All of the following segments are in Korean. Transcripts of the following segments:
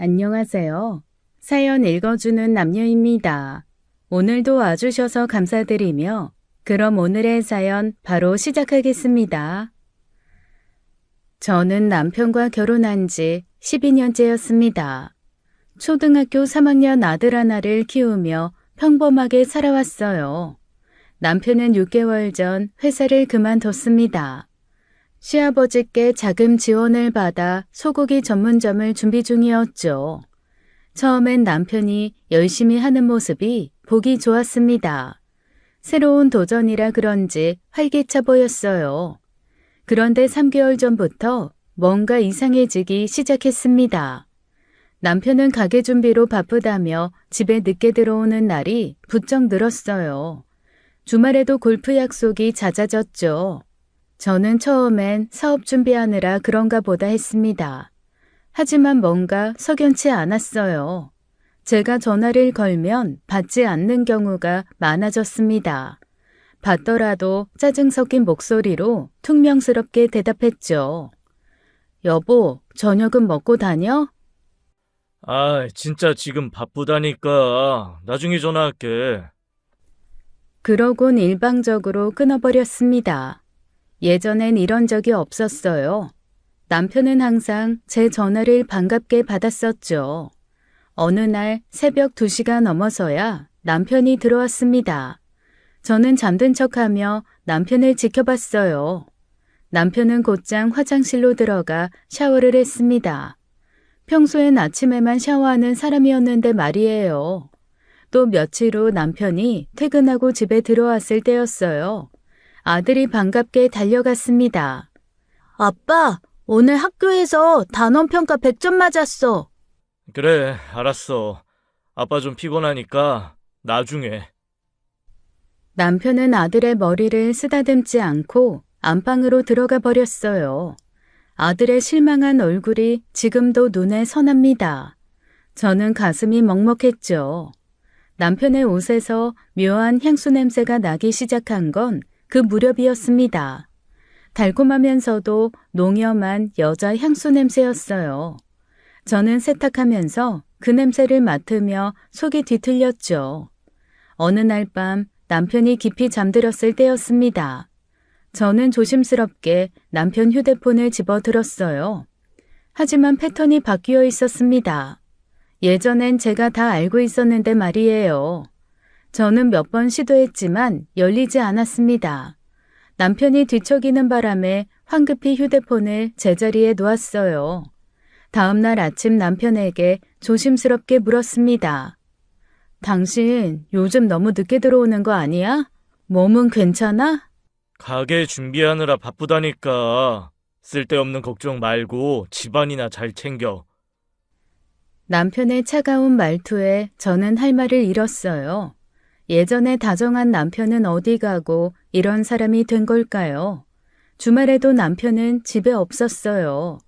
안녕하세요. 사연 읽어주는 남녀입니다. 오늘도 와주셔서 감사드리며 그럼 오늘의 사연 바로 시작하겠습니다. 저는 남편과 결혼한 지 12년째였습니다. 초등학교 3학년 아들 하나를 키우며 평범하게 살아왔어요. 남편은 6개월 전 회사를 그만뒀습니다. 시아버지께 자금 지원을 받아 소고기 전문점을 준비 중이었죠. 처음엔 남편이 열심히 하는 모습이 보기 좋았습니다. 새로운 도전이라 그런지 활기차 보였어요. 그런데 3개월 전부터 뭔가 이상해지기 시작했습니다. 남편은 가게 준비로 바쁘다며 집에 늦게 들어오는 날이 부쩍 늘었어요. 주말에도 골프 약속이 잦아졌죠. 저는 처음엔 사업 준비하느라 그런가 보다 했습니다. 하지만 뭔가 석연치 않았어요. 제가 전화를 걸면 받지 않는 경우가 많아졌습니다. 받더라도 짜증 섞인 목소리로 퉁명스럽게 대답했죠. 여보, 저녁은 먹고 다녀? 진짜 지금 바쁘다니까. 나중에 전화할게. 그러곤 일방적으로 끊어버렸습니다. 예전엔 이런 적이 없었어요. 남편은 항상 제 전화를 반갑게 받았었죠. 어느 날 새벽 2시가 넘어서야 남편이 들어왔습니다. 저는 잠든 척하며 남편을 지켜봤어요. 남편은 곧장 화장실로 들어가 샤워를 했습니다. 평소엔 아침에만 샤워하는 사람이었는데 말이에요. 또 며칠 후 남편이 퇴근하고 집에 들어왔을 때였어요. 아들이 반갑게 달려갔습니다. 아빠, 오늘 학교에서 단원평가 100점 맞았어. 그래, 알았어. 아빠 좀 피곤하니까 나중에. 남편은 아들의 머리를 쓰다듬지 않고 안방으로 들어가 버렸어요. 아들의 실망한 얼굴이 지금도 눈에 선합니다. 저는 가슴이 먹먹했죠. 남편의 옷에서 묘한 향수 냄새가 나기 시작한 건 그 무렵이었습니다. 달콤하면서도 농염한 여자 향수 냄새였어요. 저는 세탁하면서 그 냄새를 맡으며 속이 뒤틀렸죠. 어느 날 밤 남편이 깊이 잠들었을 때였습니다. 저는 조심스럽게 남편 휴대폰을 집어들었어요. 하지만 패턴이 바뀌어 있었습니다. 예전엔 제가 다 알고 있었는데 말이에요. 저는 몇 번 시도했지만 열리지 않았습니다. 남편이 뒤척이는 바람에 황급히 휴대폰을 제자리에 놓았어요. 다음 날 아침 남편에게 조심스럽게 물었습니다. 당신 요즘 너무 늦게 들어오는 거 아니야? 몸은 괜찮아? 가게 준비하느라 바쁘다니까. 쓸데없는 걱정 말고 집안이나 잘 챙겨. 남편의 차가운 말투에 저는 할 말을 잃었어요. 예전에 다정한 남편은 어디 가고 이런 사람이 된 걸까요? 주말에도 남편은 집에 없었어요.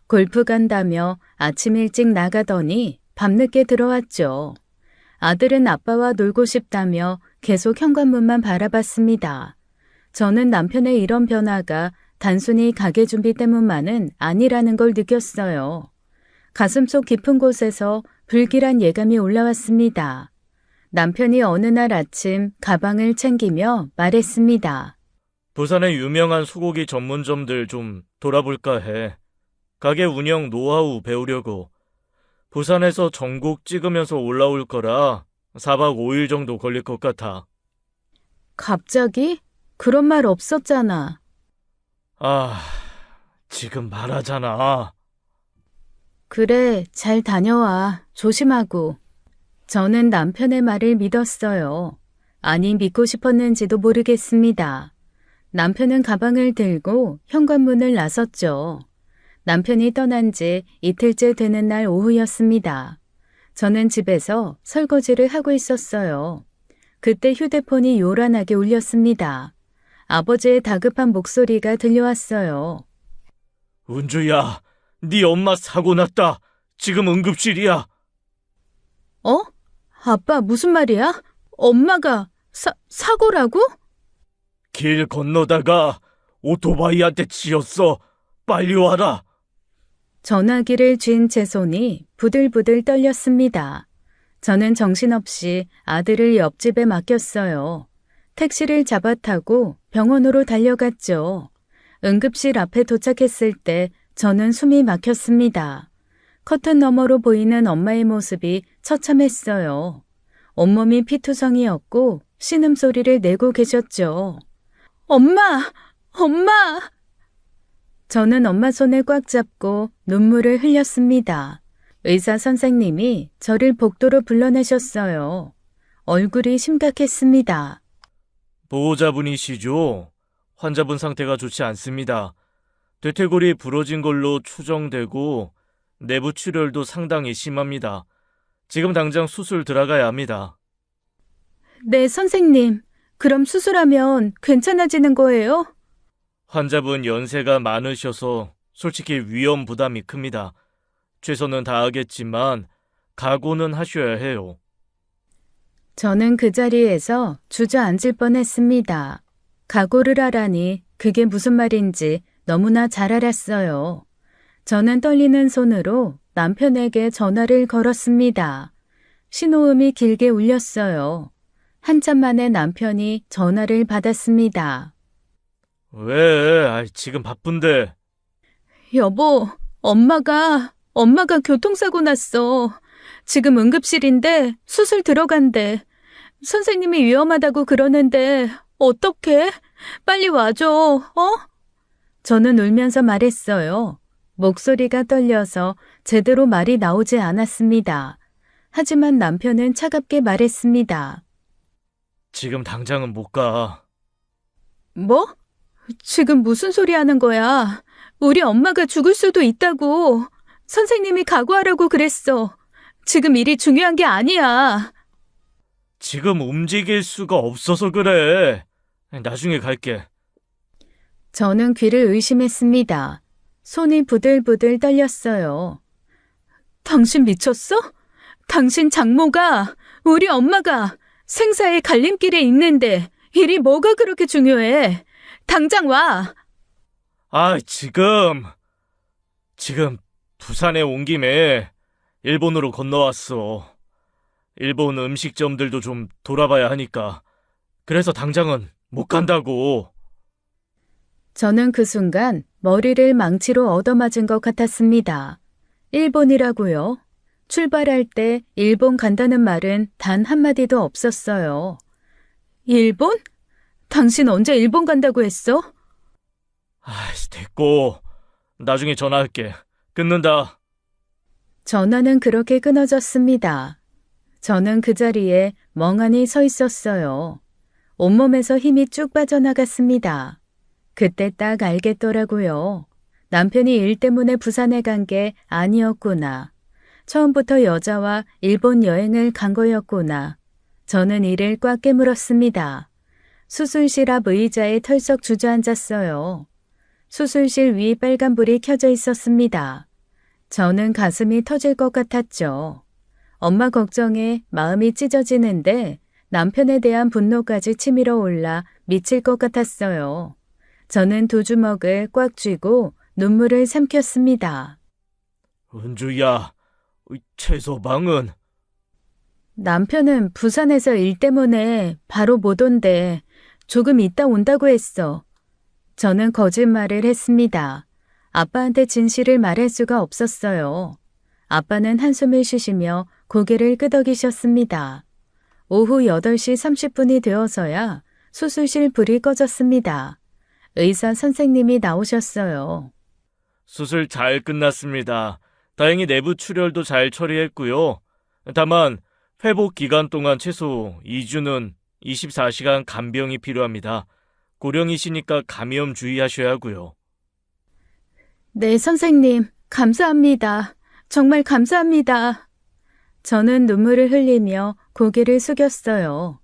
골프 간다며 아침 일찍 나가더니 밤늦게 들어왔죠. 아들은 아빠와 놀고 싶다며 계속 현관문만 바라봤습니다. 저는 남편의 이런 변화가 단순히 가게 준비 때문만은 아니라는 걸 느꼈어요. 가슴속 깊은 곳에서 불길한 예감이 올라왔습니다. 남편이 어느 날 아침 가방을 챙기며 말했습니다. 부산의 유명한 소고기 전문점들 좀 돌아볼까 해. 가게 운영 노하우 배우려고. 부산에서 전국 찍으면서 올라올 거라 4박 5일 정도 걸릴 것 같아. 갑자기? 그런 말 없었잖아. 지금 말하잖아. 그래, 잘 다녀와. 조심하고. 저는 남편의 말을 믿었어요. 아니, 믿고 싶었는지도 모르겠습니다. 남편은 가방을 들고 현관문을 나섰죠. 남편이 떠난 지 이틀째 되는 날 오후였습니다. 저는 집에서 설거지를 하고 있었어요. 그때 휴대폰이 요란하게 울렸습니다. 아버지의 다급한 목소리가 들려왔어요. 은주야, 네 엄마 사고 났다. 지금 응급실이야. 어? 아빠 무슨 말이야? 엄마가 사고라고? 길 건너다가 오토바이한테 치였어. 빨리 와라. 전화기를 쥔 제 손이 부들부들 떨렸습니다. 저는 정신없이 아들을 옆집에 맡겼어요. 택시를 잡아 타고 병원으로 달려갔죠. 응급실 앞에 도착했을 때 저는 숨이 막혔습니다. 커튼 너머로 보이는 엄마의 모습이 처참했어요. 온몸이 피투성이었고 신음소리를 내고 계셨죠. 엄마! 엄마! 저는 엄마 손을 꽉 잡고 눈물을 흘렸습니다. 의사 선생님이 저를 복도로 불러내셨어요. 얼굴이 심각했습니다. 보호자분이시죠? 환자분 상태가 좋지 않습니다. 대퇴골이 부러진 걸로 추정되고 내부 출혈도 상당히 심합니다. 지금 당장 수술 들어가야 합니다. 네, 선생님. 그럼 수술하면 괜찮아지는 거예요? 환자분 연세가 많으셔서 솔직히 위험 부담이 큽니다. 최선은 다하겠지만 각오는 하셔야 해요. 저는 그 자리에서 주저앉을 뻔했습니다. 각오를 하라니 그게 무슨 말인지 너무나 잘 알았어요. 저는 떨리는 손으로 남편에게 전화를 걸었습니다. 신호음이 길게 울렸어요. 한참 만에 남편이 전화를 받았습니다. 왜? 지금 바쁜데. 여보, 엄마가 교통사고 났어. 지금 응급실인데 수술 들어간대. 선생님이 위험하다고 그러는데 어떡해? 빨리 와줘, 어? 저는 울면서 말했어요. 목소리가 떨려서 제대로 말이 나오지 않았습니다. 하지만 남편은 차갑게 말했습니다. 지금 당장은 못 가. 뭐? 지금 무슨 소리 하는 거야? 우리 엄마가 죽을 수도 있다고. 선생님이 각오하라고 그랬어. 지금 일이 중요한 게 아니야. 지금 움직일 수가 없어서 그래. 나중에 갈게. 저는 귀를 의심했습니다. 손이 부들부들 떨렸어요. 당신 미쳤어? 당신 장모가, 우리 엄마가 생사의 갈림길에 있는데 일이 뭐가 그렇게 중요해? 당장 와! 지금 부산에 온 김에 일본으로 건너왔어. 일본 음식점들도 좀 돌아봐야 하니까. 그래서 당장은 못 간다고. 저는 그 순간 머리를 망치로 얻어맞은 것 같았습니다. 일본이라고요? 출발할 때 일본 간다는 말은 단 한마디도 없었어요. 일본? 당신 언제 일본 간다고 했어? 됐고. 나중에 전화할게. 끊는다. 전화는 그렇게 끊어졌습니다. 저는 그 자리에 멍하니 서 있었어요. 온몸에서 힘이 쭉 빠져나갔습니다. 그때 딱 알겠더라고요. 남편이 일 때문에 부산에 간 게 아니었구나. 처음부터 여자와 일본 여행을 간 거였구나. 저는 이를 꽉 깨물었습니다. 수술실 앞 의자에 털썩 주저앉았어요. 수술실 위 빨간불이 켜져 있었습니다. 저는 가슴이 터질 것 같았죠. 엄마 걱정에 마음이 찢어지는데 남편에 대한 분노까지 치밀어 올라 미칠 것 같았어요. 저는 두 주먹을 꽉 쥐고 눈물을 삼켰습니다. 은주야, 최소방은? 남편은 부산에서 일 때문에 바로 못 온대. 조금 있다 온다고 했어. 저는 거짓말을 했습니다. 아빠한테 진실을 말할 수가 없었어요. 아빠는 한숨을 쉬시며 고개를 끄덕이셨습니다. 오후 8시 30분이 되어서야 수술실 불이 꺼졌습니다. 의사 선생님이 나오셨어요. 수술 잘 끝났습니다. 다행히 내부 출혈도 잘 처리했고요. 다만 회복 기간 동안 최소 2주는 24시간 간병이 필요합니다. 고령이시니까 감염 주의하셔야 하고요. 네, 선생님. 감사합니다. 정말 감사합니다. 저는 눈물을 흘리며 고개를 숙였어요.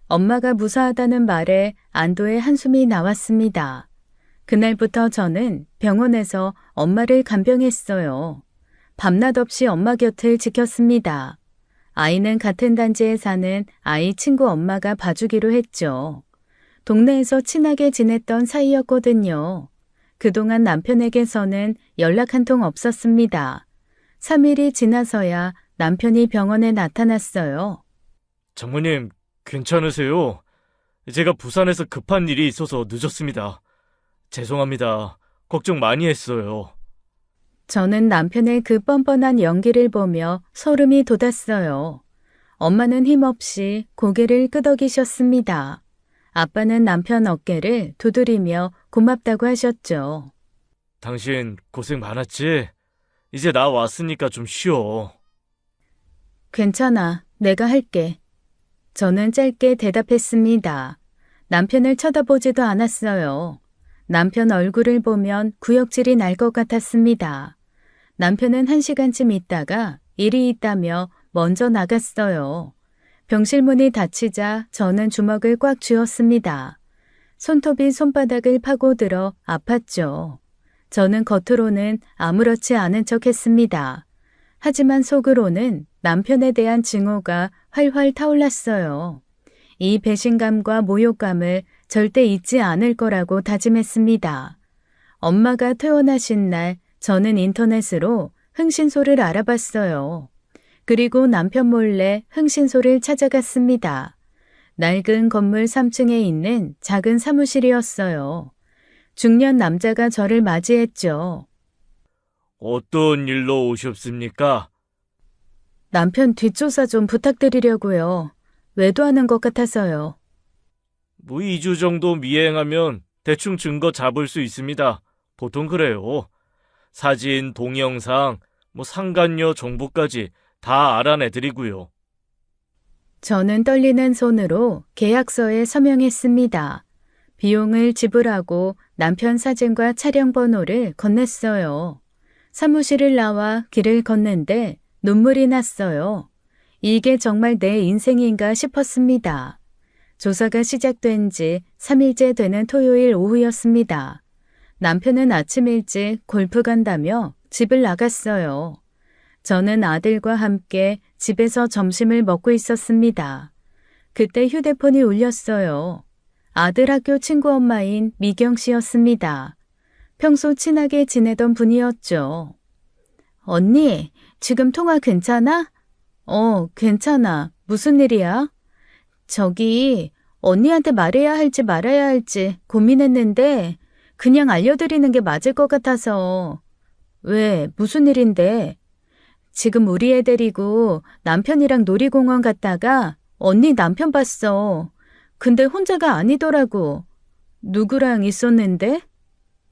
엄마가 무사하다는 말에 안도의 한숨이 나왔습니다. 그날부터 저는 병원에서 엄마를 간병했어요. 밤낮 없이 엄마 곁을 지켰습니다. 아이는 같은 단지에 사는 아이 친구 엄마가 봐주기로 했죠. 동네에서 친하게 지냈던 사이였거든요. 그동안 남편에게서는 연락 한 통 없었습니다. 3일이 지나서야 남편이 병원에 나타났어요. 장모님, 괜찮으세요? 제가 부산에서 급한 일이 있어서 늦었습니다. 죄송합니다. 걱정 많이 했어요. 저는 남편의 그 뻔뻔한 연기를 보며 소름이 돋았어요. 엄마는 힘없이 고개를 끄덕이셨습니다. 아빠는 남편 어깨를 두드리며 고맙다고 하셨죠. 당신 고생 많았지? 이제 나 왔으니까 좀 쉬어. 괜찮아, 내가 할게. 저는 짧게 대답했습니다. 남편을 쳐다보지도 않았어요. 남편 얼굴을 보면 구역질이 날 것 같았습니다. 남편은 1시간쯤 있다가 일이 있다며 먼저 나갔어요. 병실 문이 닫히자 저는 주먹을 꽉 쥐었습니다. 손톱이 손바닥을 파고들어 아팠죠. 저는 겉으로는 아무렇지 않은 척 했습니다. 하지만 속으로는 남편에 대한 증오가 활활 타올랐어요. 이 배신감과 모욕감을 절대 잊지 않을 거라고 다짐했습니다. 엄마가 퇴원하신 날 저는 인터넷으로 흥신소를 알아봤어요. 그리고 남편 몰래 흥신소를 찾아갔습니다. 낡은 건물 3층에 있는 작은 사무실이었어요. 중년 남자가 저를 맞이했죠. 어떤 일로 오셨습니까? 남편 뒷조사 좀 부탁드리려고요. 외도하는 것 같아서요. 뭐 2주 정도 미행하면 대충 증거 잡을 수 있습니다. 보통 그래요. 사진, 동영상, 상간녀 정보까지 다 알아내드리고요. 저는 떨리는 손으로 계약서에 서명했습니다. 비용을 지불하고 남편 사진과 차량 번호를 건넸어요. 사무실을 나와 길을 걷는데 눈물이 났어요. 이게 정말 내 인생인가 싶었습니다. 조사가 시작된 지 3일째 되는 토요일 오후였습니다. 남편은 아침 일찍 골프 간다며 집을 나갔어요. 저는 아들과 함께 집에서 점심을 먹고 있었습니다. 그때 휴대폰이 울렸어요. 아들 학교 친구 엄마인 미경 씨였습니다. 평소 친하게 지내던 분이었죠. 언니, 지금 통화 괜찮아? 괜찮아. 무슨 일이야? 저기, 언니한테 말해야 할지 말아야 할지 고민했는데 그냥 알려드리는 게 맞을 것 같아서. 왜, 무슨 일인데? 지금 우리 애 데리고 남편이랑 놀이공원 갔다가 언니 남편 봤어. 근데 혼자가 아니더라고. 누구랑 있었는데?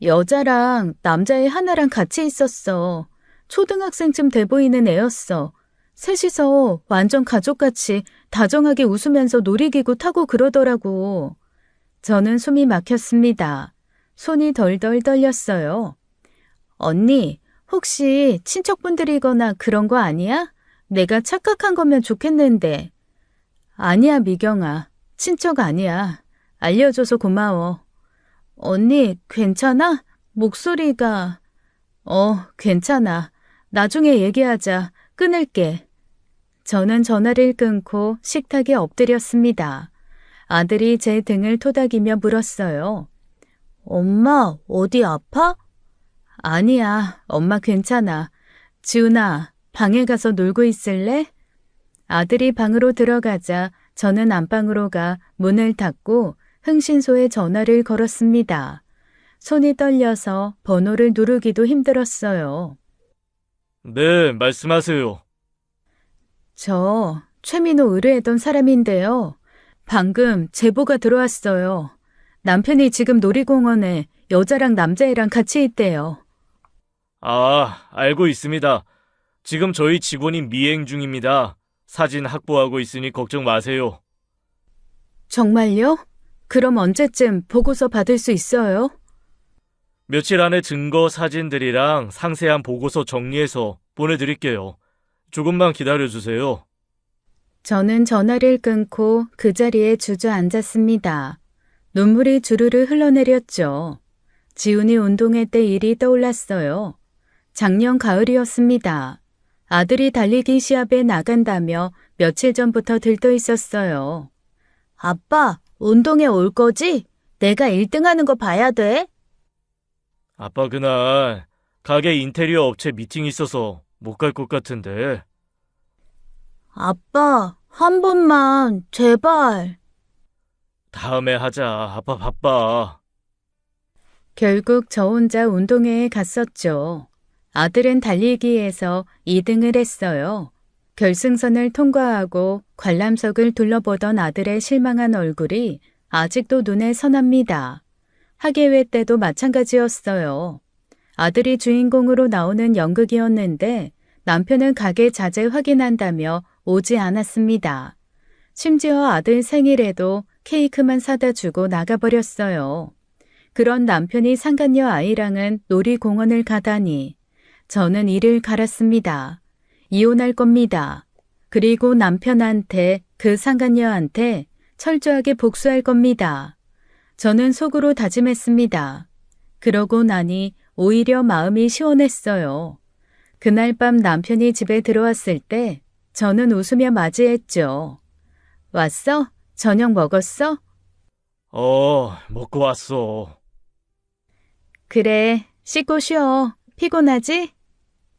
여자랑 남자애 하나랑 같이 있었어. 초등학생쯤 돼 보이는 애였어. 셋이서 완전 가족같이 다정하게 웃으면서 놀이기구 타고 그러더라고. 저는 숨이 막혔습니다. 손이 덜덜 떨렸어요. 언니, 혹시 친척분들이거나 그런 거 아니야? 내가 착각한 거면 좋겠는데. 아니야, 미경아. 친척 아니야. 알려줘서 고마워. 언니, 괜찮아? 목소리가... 괜찮아. 나중에 얘기하자. 끊을게. 저는 전화를 끊고 식탁에 엎드렸습니다. 아들이 제 등을 토닥이며 물었어요. 엄마, 어디 아파? 아니야, 엄마 괜찮아. 지훈아, 방에 가서 놀고 있을래? 아들이 방으로 들어가자 저는 안방으로 가 문을 닫고 흥신소에 전화를 걸었습니다. 손이 떨려서 번호를 누르기도 힘들었어요. 네, 말씀하세요. 저 최민호 의뢰했던 사람인데요. 방금 제보가 들어왔어요. 남편이 지금 놀이공원에 여자랑 남자애랑 같이 있대요. 아, 알고 있습니다. 지금 저희 직원이 미행 중입니다. 사진 확보하고 있으니 걱정 마세요. 정말요? 그럼 언제쯤 보고서 받을 수 있어요? 며칠 안에 증거 사진들이랑 상세한 보고서 정리해서 보내드릴게요. 조금만 기다려주세요. 저는 전화를 끊고 그 자리에 주저앉았습니다. 눈물이 주르르 흘러내렸죠. 지훈이 운동회 때 일이 떠올랐어요. 작년 가을이었습니다. 아들이 달리기 시합에 나간다며 며칠 전부터 들떠 있었어요. 아빠, 운동회 올 거지? 내가 1등하는 거 봐야 돼? 아빠 그날 가게 인테리어 업체 미팅 있어서 못 갈 것 같은데. 아빠, 한 번만, 제발. 다음에 하자. 아빠 바빠. 결국 저 혼자 운동회에 갔었죠. 아들은 달리기에서 2등을 했어요. 결승선을 통과하고 관람석을 둘러보던 아들의 실망한 얼굴이 아직도 눈에 선합니다. 학예회 때도 마찬가지였어요. 아들이 주인공으로 나오는 연극이었는데 남편은 가게 자재 확인한다며 오지 않았습니다. 심지어 아들 생일에도 케이크만 사다 주고 나가버렸어요. 그런 남편이 상간녀 아이랑은 놀이공원을 가다니 저는 이를 갈았습니다. 이혼할 겁니다. 그리고 남편한테 그 상간녀한테 철저하게 복수할 겁니다. 저는 속으로 다짐했습니다. 그러고 나니 오히려 마음이 시원했어요. 그날 밤 남편이 집에 들어왔을 때 저는 웃으며 맞이했죠. 왔어? 저녁 먹었어? 먹고 왔어. 그래, 씻고 쉬어. 피곤하지?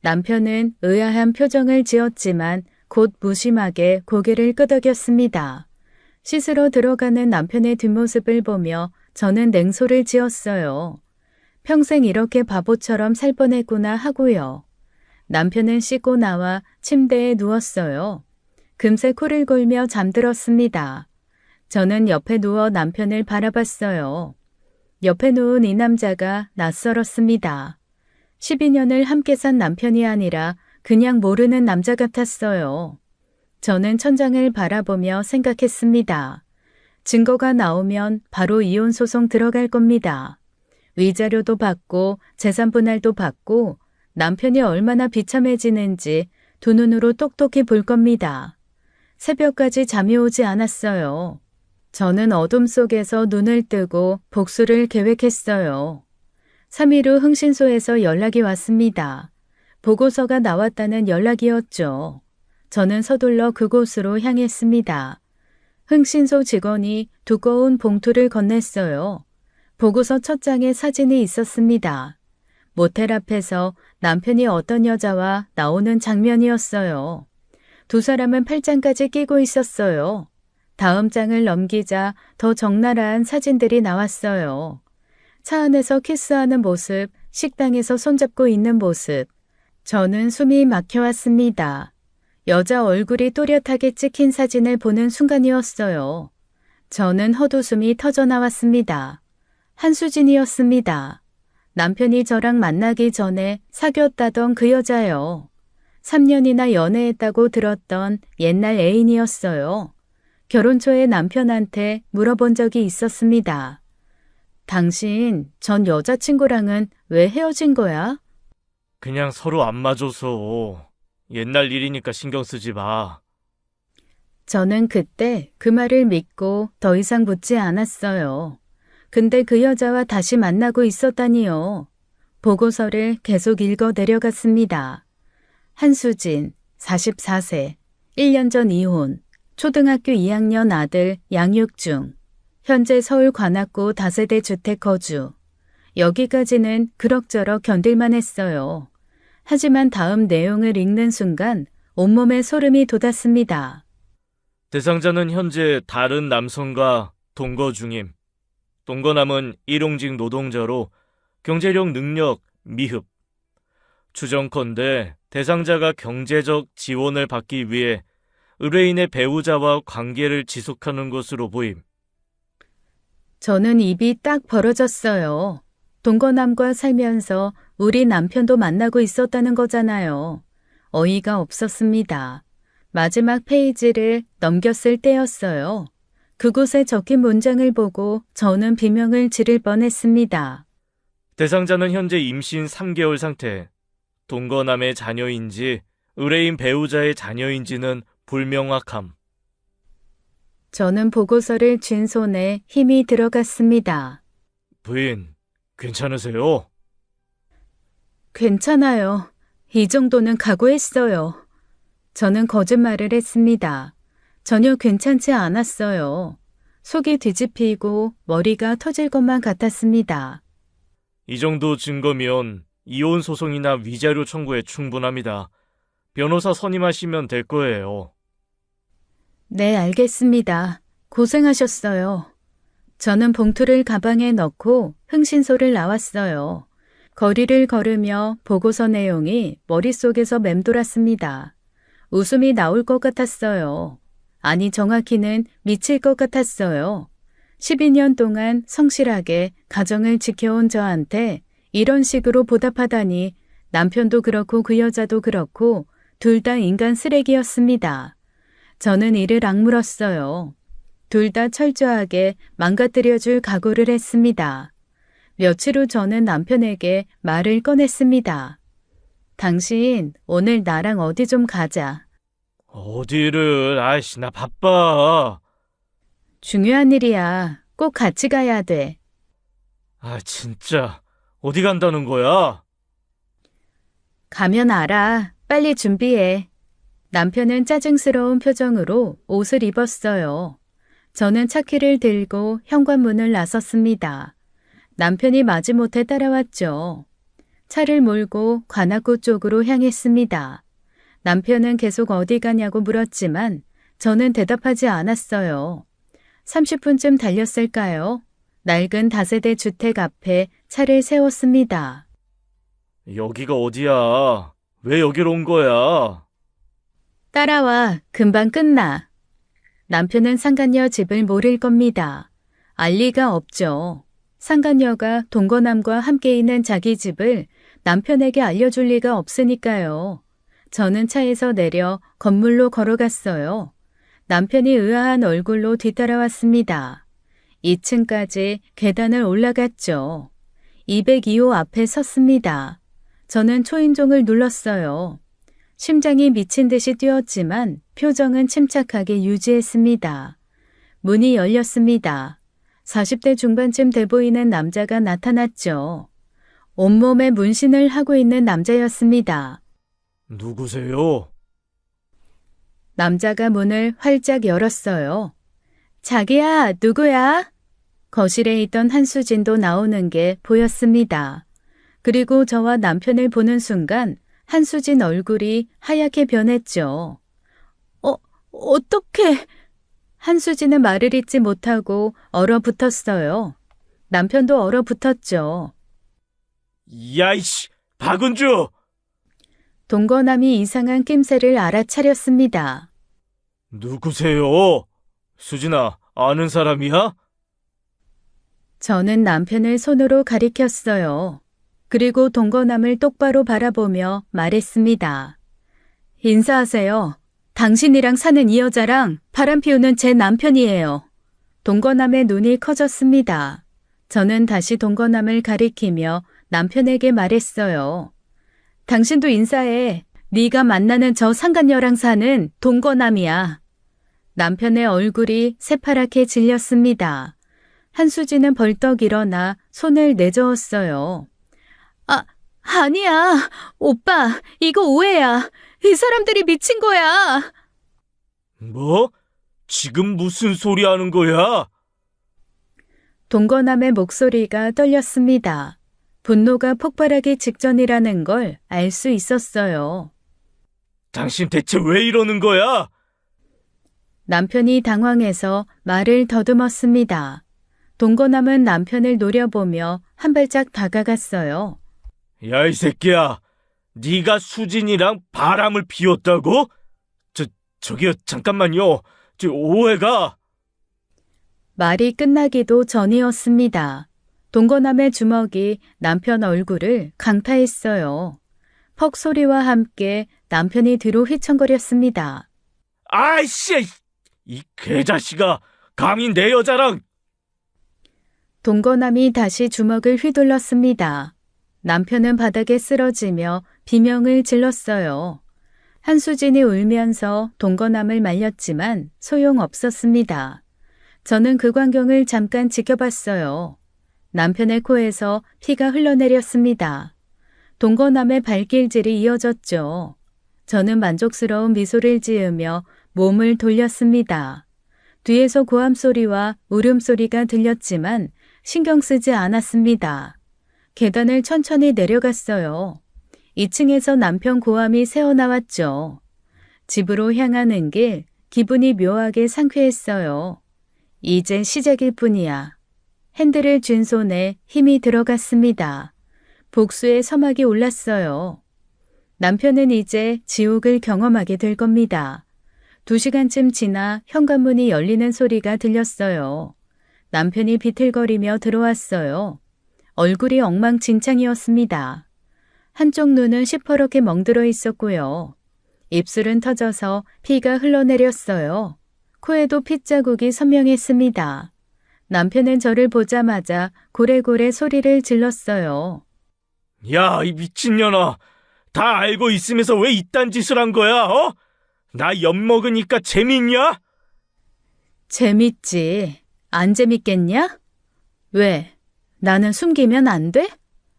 남편은 의아한 표정을 지었지만 곧 무심하게 고개를 끄덕였습니다. 씻으러 들어가는 남편의 뒷모습을 보며 저는 냉소를 지었어요. 평생 이렇게 바보처럼 살 뻔했구나 하고요. 남편은 씻고 나와 침대에 누웠어요. 금세 코를 골며 잠들었습니다. 저는 옆에 누워 남편을 바라봤어요. 옆에 누운 이 남자가 낯설었습니다. 12년을 함께 산 남편이 아니라 그냥 모르는 남자 같았어요. 저는 천장을 바라보며 생각했습니다. 증거가 나오면 바로 이혼 소송 들어갈 겁니다. 위자료도 받고 재산 분할도 받고 남편이 얼마나 비참해지는지 두 눈으로 똑똑히 볼 겁니다. 새벽까지 잠이 오지 않았어요. 저는 어둠 속에서 눈을 뜨고 복수를 계획했어요. 3일 후 흥신소에서 연락이 왔습니다. 보고서가 나왔다는 연락이었죠. 저는 서둘러 그곳으로 향했습니다. 흥신소 직원이 두꺼운 봉투를 건넸어요. 보고서 첫 장에 사진이 있었습니다. 모텔 앞에서 남편이 어떤 여자와 나오는 장면이었어요. 두 사람은 팔짱까지 끼고 있었어요. 다음 장을 넘기자 더 적나라한 사진들이 나왔어요. 차 안에서 키스하는 모습, 식당에서 손잡고 있는 모습. 저는 숨이 막혀왔습니다. 여자 얼굴이 또렷하게 찍힌 사진을 보는 순간이었어요. 저는 헛웃음이 터져나왔습니다. 한수진이었습니다. 남편이 저랑 만나기 전에 사귀었다던 그 여자요. 3년이나 연애했다고 들었던 옛날 애인이었어요. 결혼 초에 남편한테 물어본 적이 있었습니다. 당신 전 여자친구랑은 왜 헤어진 거야? 그냥 서로 안 맞아서. 옛날 일이니까 신경 쓰지 마. 저는 그때 그 말을 믿고 더 이상 묻지 않았어요. 근데 그 여자와 다시 만나고 있었다니요. 보고서를 계속 읽어 내려갔습니다. 한수진, 44세, 1년 전 이혼, 초등학교 2학년 아들 양육 중, 현재 서울 관악구 다세대 주택 거주. 여기까지는 그럭저럭 견딜만 했어요. 하지만 다음 내용을 읽는 순간 온몸에 소름이 돋았습니다. 대상자는 현재 다른 남성과 동거 중임. 동거남은 일용직 노동자로 경제력 능력 미흡. 추정컨대 대상자가 경제적 지원을 받기 위해 의뢰인의 배우자와 관계를 지속하는 것으로 보임. 저는 입이 딱 벌어졌어요. 동거남과 살면서 우리 남편도 만나고 있었다는 거잖아요. 어이가 없었습니다. 마지막 페이지를 넘겼을 때였어요. 그곳에 적힌 문장을 보고 저는 비명을 지를 뻔했습니다. 대상자는 현재 임신 3개월 상태. 동거남의 자녀인지 의뢰인 배우자의 자녀인지는 불명확함. 저는 보고서를 쥔 손에 힘이 들어갔습니다. 부인, 괜찮으세요? 괜찮아요. 이 정도는 각오했어요. 저는 거짓말을 했습니다. 전혀 괜찮지 않았어요. 속이 뒤집히고 머리가 터질 것만 같았습니다. 이 정도 증거면 이혼 소송이나 위자료 청구에 충분합니다. 변호사 선임하시면 될 거예요. 네, 알겠습니다. 고생하셨어요. 저는 봉투를 가방에 넣고 흥신소를 나왔어요. 거리를 걸으며 보고서 내용이 머릿속에서 맴돌았습니다. 웃음이 나올 것 같았어요. 아니, 정확히는 미칠 것 같았어요. 12년 동안 성실하게 가정을 지켜온 저한테 이런 식으로 보답하다니 남편도 그렇고 그 여자도 그렇고 둘 다 인간 쓰레기였습니다. 저는 이를 악물었어요. 둘 다 철저하게 망가뜨려줄 각오를 했습니다. 며칠 후 저는 남편에게 말을 꺼냈습니다. 당신 오늘 나랑 어디 좀 가자. 어디를? 아이씨, 나 바빠. 중요한 일이야. 꼭 같이 가야 돼. 아, 진짜. 어디 간다는 거야? 가면 알아. 빨리 준비해. 남편은 짜증스러운 표정으로 옷을 입었어요. 저는 차키를 들고 현관문을 나섰습니다. 남편이 마지못해 따라왔죠. 차를 몰고 관악구 쪽으로 향했습니다. 남편은 계속 어디 가냐고 물었지만 저는 대답하지 않았어요. 30분쯤 달렸을까요? 낡은 다세대 주택 앞에 차를 세웠습니다. 여기가 어디야? 왜 여기로 온 거야? 따라와, 금방 끝나. 남편은 상간녀 집을 모를 겁니다. 알 리가 없죠. 상간녀가 동거남과 함께 있는 자기 집을 남편에게 알려줄 리가 없으니까요. 저는 차에서 내려 건물로 걸어갔어요. 남편이 의아한 얼굴로 뒤따라왔습니다. 2층까지 계단을 올라갔죠. 202호 앞에 섰습니다. 저는 초인종을 눌렀어요. 심장이 미친 듯이 뛰었지만 표정은 침착하게 유지했습니다. 문이 열렸습니다. 40대 중반쯤 돼 보이는 남자가 나타났죠. 온몸에 문신을 하고 있는 남자였습니다. 누구세요? 남자가 문을 활짝 열었어요. 자기야, 누구야? 거실에 있던 한수진도 나오는 게 보였습니다. 그리고 저와 남편을 보는 순간 한수진 얼굴이 하얗게 변했죠. 어떡해? 한수진은 말을 잇지 못하고 얼어붙었어요. 남편도 얼어붙었죠. 야이씨, 박은주! 동거남이 이상한 낌새를 알아차렸습니다. 누구세요? 수진아, 아는 사람이야? 저는 남편을 손으로 가리켰어요. 그리고 동거남을 똑바로 바라보며 말했습니다. 인사하세요. 당신이랑 사는 이 여자랑 바람 피우는 제 남편이에요. 동거남의 눈이 커졌습니다. 저는 다시 동거남을 가리키며 남편에게 말했어요. 당신도 인사해. 네가 만나는 저 상간녀랑 사는 동거남이야. 남편의 얼굴이 새파랗게 질렸습니다. 한수진은 벌떡 일어나 손을 내저었어요. 아니야. 오빠, 이거 오해야. 이 사람들이 미친 거야. 뭐? 지금 무슨 소리 하는 거야? 동거남의 목소리가 떨렸습니다. 분노가 폭발하기 직전이라는 걸 알 수 있었어요. 당신 대체 왜 이러는 거야? 남편이 당황해서 말을 더듬었습니다. 동거남은 남편을 노려보며 한 발짝 다가갔어요. 야, 이 새끼야. 네가 수진이랑 바람을 피웠다고? 저기요, 잠깐만요. 오해가. 말이 끝나기도 전이었습니다. 동거남의 주먹이 남편 얼굴을 강타했어요. 퍽 소리와 함께 남편이 뒤로 휘청거렸습니다. 아이씨! 이 개자식아! 감히 내 여자랑! 동거남이 다시 주먹을 휘둘렀습니다. 남편은 바닥에 쓰러지며 비명을 질렀어요. 한수진이 울면서 동거남을 말렸지만 소용없었습니다. 저는 그 광경을 잠깐 지켜봤어요. 남편의 코에서 피가 흘러내렸습니다. 동거남의 발길질이 이어졌죠. 저는 만족스러운 미소를 지으며 몸을 돌렸습니다. 뒤에서 고함소리와 울음소리가 들렸지만 신경 쓰지 않았습니다. 계단을 천천히 내려갔어요. 2층에서 남편 고함이 새어나왔죠. 집으로 향하는 길, 기분이 묘하게 상쾌했어요. 이제 시작일 뿐이야. 핸들을 쥔 손에 힘이 들어갔습니다. 복수의 서막이 올랐어요. 남편은 이제 지옥을 경험하게 될 겁니다. 2시간쯤 지나 현관문이 열리는 소리가 들렸어요. 남편이 비틀거리며 들어왔어요. 얼굴이 엉망진창이었습니다. 한쪽 눈은 시퍼렇게 멍들어 있었고요. 입술은 터져서 피가 흘러내렸어요. 코에도 핏자국이 선명했습니다. 남편은 저를 보자마자 고래고래 소리를 질렀어요. 야, 이 미친년아. 다 알고 있으면서 왜 이딴 짓을 한 거야, 어? 나 엿먹으니까 재밌냐? 재밌지. 안 재밌겠냐? 왜? 나는 숨기면 안 돼?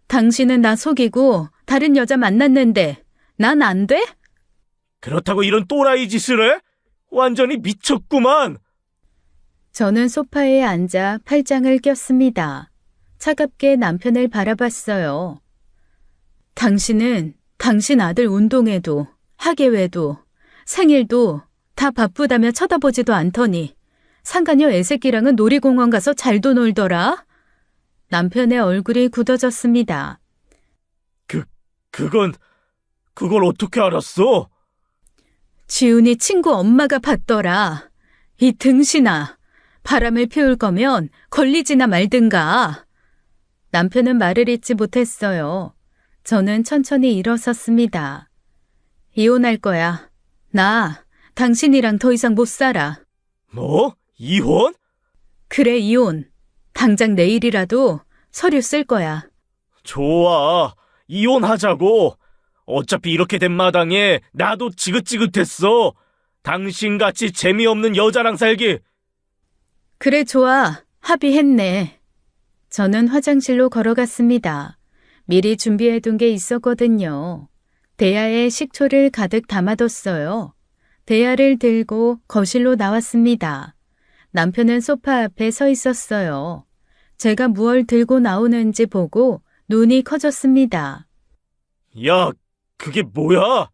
당신은 나 속이고 다른 여자 만났는데 난 안 돼? 그렇다고 이런 또라이 짓을 해? 완전히 미쳤구만. 저는 소파에 앉아 팔짱을 꼈습니다. 차갑게 남편을 바라봤어요. 당신은 당신 아들 운동회도, 학예회도, 생일도 다 바쁘다며 쳐다보지도 않더니 상간녀 애새끼랑은 놀이공원 가서 잘도 놀더라. 남편의 얼굴이 굳어졌습니다. 그걸 어떻게 알았어? 지훈이 친구 엄마가 봤더라. 이 등신아, 바람을 피울 거면 걸리지나 말든가. 남편은 말을 잇지 못했어요. 저는 천천히 일어섰습니다. 이혼할 거야. 나 당신이랑 더 이상 못 살아. 뭐? 이혼? 그래, 이혼. 당장 내일이라도 서류 쓸 거야. 좋아. 이혼하자고. 어차피 이렇게 된 마당에 나도 지긋지긋했어. 당신같이 재미없는 여자랑 살기. 그래, 좋아. 합의했네. 저는 화장실로 걸어갔습니다. 미리 준비해둔 게 있었거든요. 대야에 식초를 가득 담아뒀어요. 대야를 들고 거실로 나왔습니다. 남편은 소파 앞에 서 있었어요. 제가 무얼 들고 나오는지 보고 눈이 커졌습니다. 야, 그게 뭐야?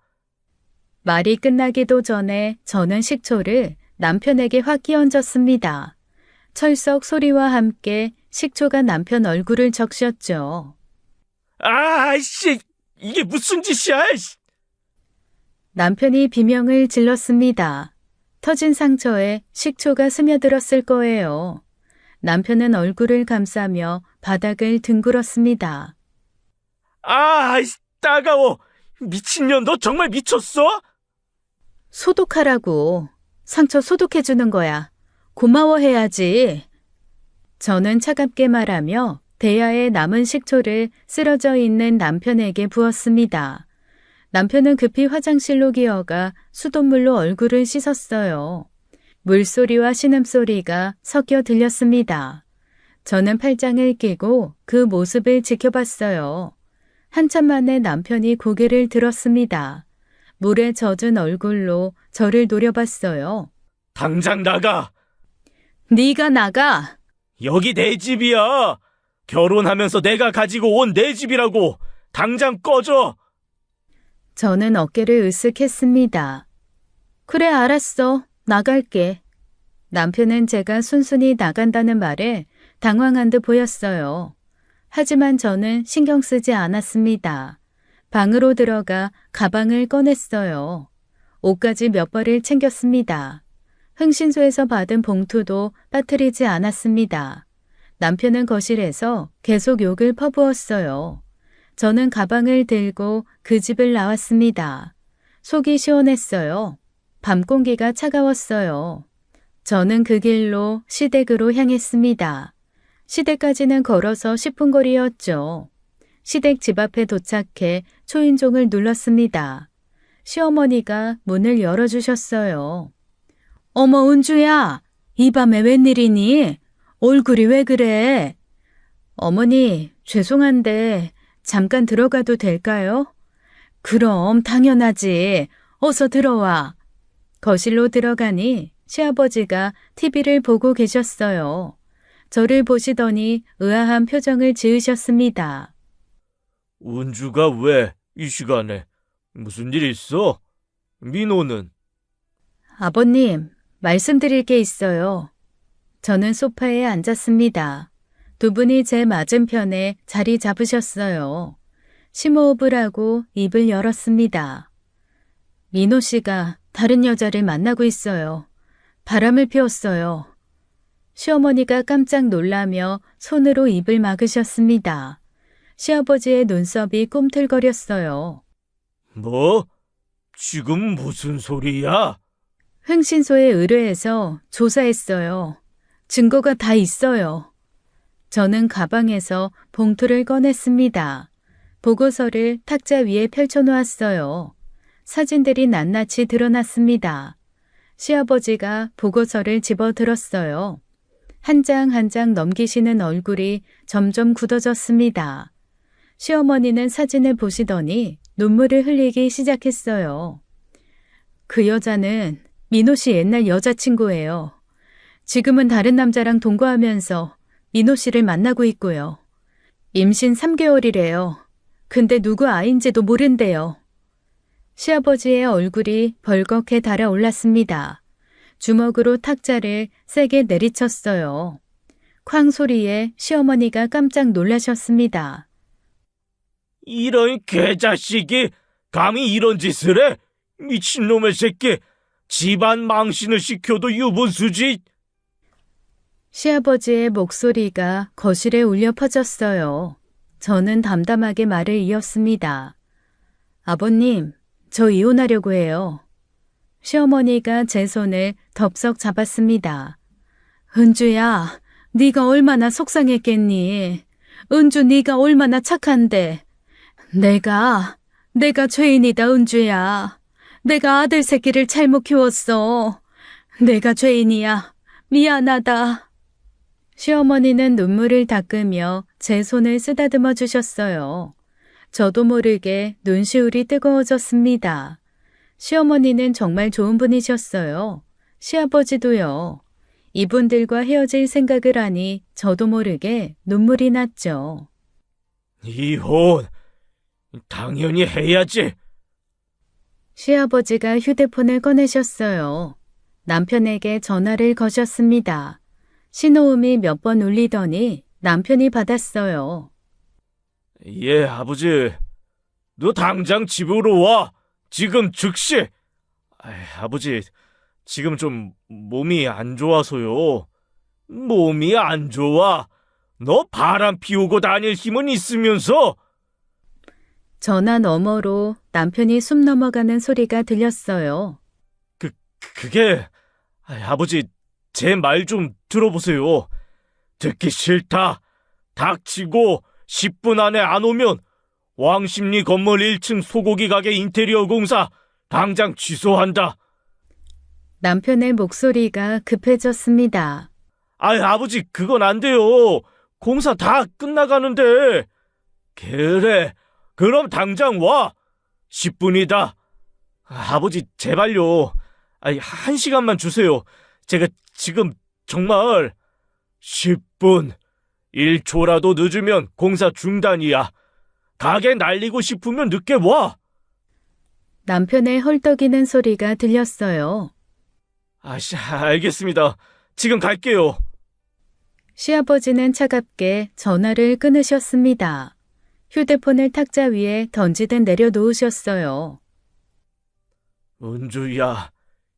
말이 끝나기도 전에 저는 식초를 남편에게 확 끼얹었습니다. 철썩 소리와 함께 식초가 남편 얼굴을 적셨죠. 아이씨, 이게 무슨 짓이야? 이씨. 남편이 비명을 질렀습니다. 터진 상처에 식초가 스며들었을 거예요. 남편은 얼굴을 감싸며 바닥을 뒹굴었습니다. 아이씨, 따가워. 미친년, 너 정말 미쳤어? 소독하라고. 상처 소독해주는 거야. 고마워해야지. 저는 차갑게 말하며 대야에 남은 식초를 쓰러져 있는 남편에게 부었습니다. 남편은 급히 화장실로 기어가 수돗물로 얼굴을 씻었어요. 물소리와 신음소리가 섞여 들렸습니다. 저는 팔짱을 끼고 그 모습을 지켜봤어요. 한참 만에 남편이 고개를 들었습니다. 물에 젖은 얼굴로 저를 노려봤어요. 당장 나가. 네가 나가. 여기 내 집이야. 결혼하면서 내가 가지고 온 내 집이라고. 당장 꺼져. 저는 어깨를 으쓱했습니다. 그래, 알았어. 나갈게. 남편은 제가 순순히 나간다는 말에 당황한 듯 보였어요. 하지만 저는 신경 쓰지 않았습니다. 방으로 들어가 가방을 꺼냈어요. 옷까지 몇 벌을 챙겼습니다. 흥신소에서 받은 봉투도 빠뜨리지 않았습니다. 남편은 거실에서 계속 욕을 퍼부었어요. 저는 가방을 들고 그 집을 나왔습니다. 속이 시원했어요. 밤 공기가 차가웠어요. 저는 그 길로 시댁으로 향했습니다. 시댁까지는 걸어서 10분 거리였죠. 시댁 집 앞에 도착해 초인종을 눌렀습니다. 시어머니가 문을 열어주셨어요. 어머, 은주야, 이 밤에 웬일이니? 얼굴이 왜 그래? 어머니, 죄송한데 잠깐 들어가도 될까요? 그럼 당연하지. 어서 들어와. 거실로 들어가니 시아버지가 TV를 보고 계셨어요. 저를 보시더니 의아한 표정을 지으셨습니다. 은주가 왜 이 시간에? 무슨 일 있어? 민호는? 아버님, 말씀드릴 게 있어요. 저는 소파에 앉았습니다. 두 분이 제 맞은편에 자리 잡으셨어요. 심호흡을 하고 입을 열었습니다. 민호 씨가 다른 여자를 만나고 있어요. 바람을 피웠어요. 시어머니가 깜짝 놀라며 손으로 입을 막으셨습니다. 시아버지의 눈썹이 꿈틀거렸어요. 뭐? 지금 무슨 소리야? 흥신소에 의뢰해서 조사했어요. 증거가 다 있어요. 저는 가방에서 봉투를 꺼냈습니다. 보고서를 탁자 위에 펼쳐놓았어요. 사진들이 낱낱이 드러났습니다. 시아버지가 보고서를 집어들었어요. 한 장 한 장 넘기시는 얼굴이 점점 굳어졌습니다. 시어머니는 사진을 보시더니 눈물을 흘리기 시작했어요. 그 여자는 민호 씨 옛날 여자친구예요. 지금은 다른 남자랑 동거하면서 민호 씨를 만나고 있고요. 임신 3개월이래요. 근데 누구 아인지도 모른대요. 시아버지의 얼굴이 벌겋게 달아올랐습니다. 주먹으로 탁자를 세게 내리쳤어요. 쾅 소리에 시어머니가 깜짝 놀라셨습니다. 이런 개자식이 감히 이런 짓을 해? 미친놈의 새끼! 집안 망신을 시켜도 유분수지! 시아버지의 목소리가 거실에 울려 퍼졌어요. 저는 담담하게 말을 이었습니다. 아버님, 저 이혼하려고 해요. 시어머니가 제 손을 덥석 잡았습니다. 은주야, 네가 얼마나 속상했겠니? 은주 네가 얼마나 착한데. 내가 죄인이다, 은주야. 내가 아들 새끼를 잘못 키웠어. 내가 죄인이야. 미안하다. 시어머니는 눈물을 닦으며 제 손을 쓰다듬어 주셨어요. 저도 모르게 눈시울이 뜨거워졌습니다. 시어머니는 정말 좋은 분이셨어요. 시아버지도요. 이분들과 헤어질 생각을 하니 저도 모르게 눈물이 났죠. 이혼! 당연히 해야지! 시아버지가 휴대폰을 꺼내셨어요. 남편에게 전화를 거셨습니다. 신호음이 몇 번 울리더니 남편이 받았어요. 예, 아버지. 너 당장 집으로 와. 지금 즉시. 아버지, 지금 좀 몸이 안 좋아서요. 몸이 안 좋아? 너 바람 피우고 다닐 힘은 있으면서? 전화 너머로 남편이 숨 넘어가는 소리가 들렸어요. 그게, 아버지, 제 말 좀 들어보세요. 듣기 싫다. 닥치고 10분 안에 안 오면 왕십리 건물 1층 소고기 가게 인테리어 공사 당장 취소한다. 남편의 목소리가 급해졌습니다. 아버지, 그건 안 돼요. 공사 다 끝나가는데. 그래, 그럼 당장 와. 10분이다. 아버지, 제발요. 1시간만 주세요. 제가 지금 정말 10분, 1초라도 늦으면 공사 중단이야. 가게 날리고 싶으면 늦게 와. 남편의 헐떡이는 소리가 들렸어요. 알겠습니다. 지금 갈게요. 시아버지는 차갑게 전화를 끊으셨습니다. 휴대폰을 탁자 위에 던지듯 내려놓으셨어요. 은주야,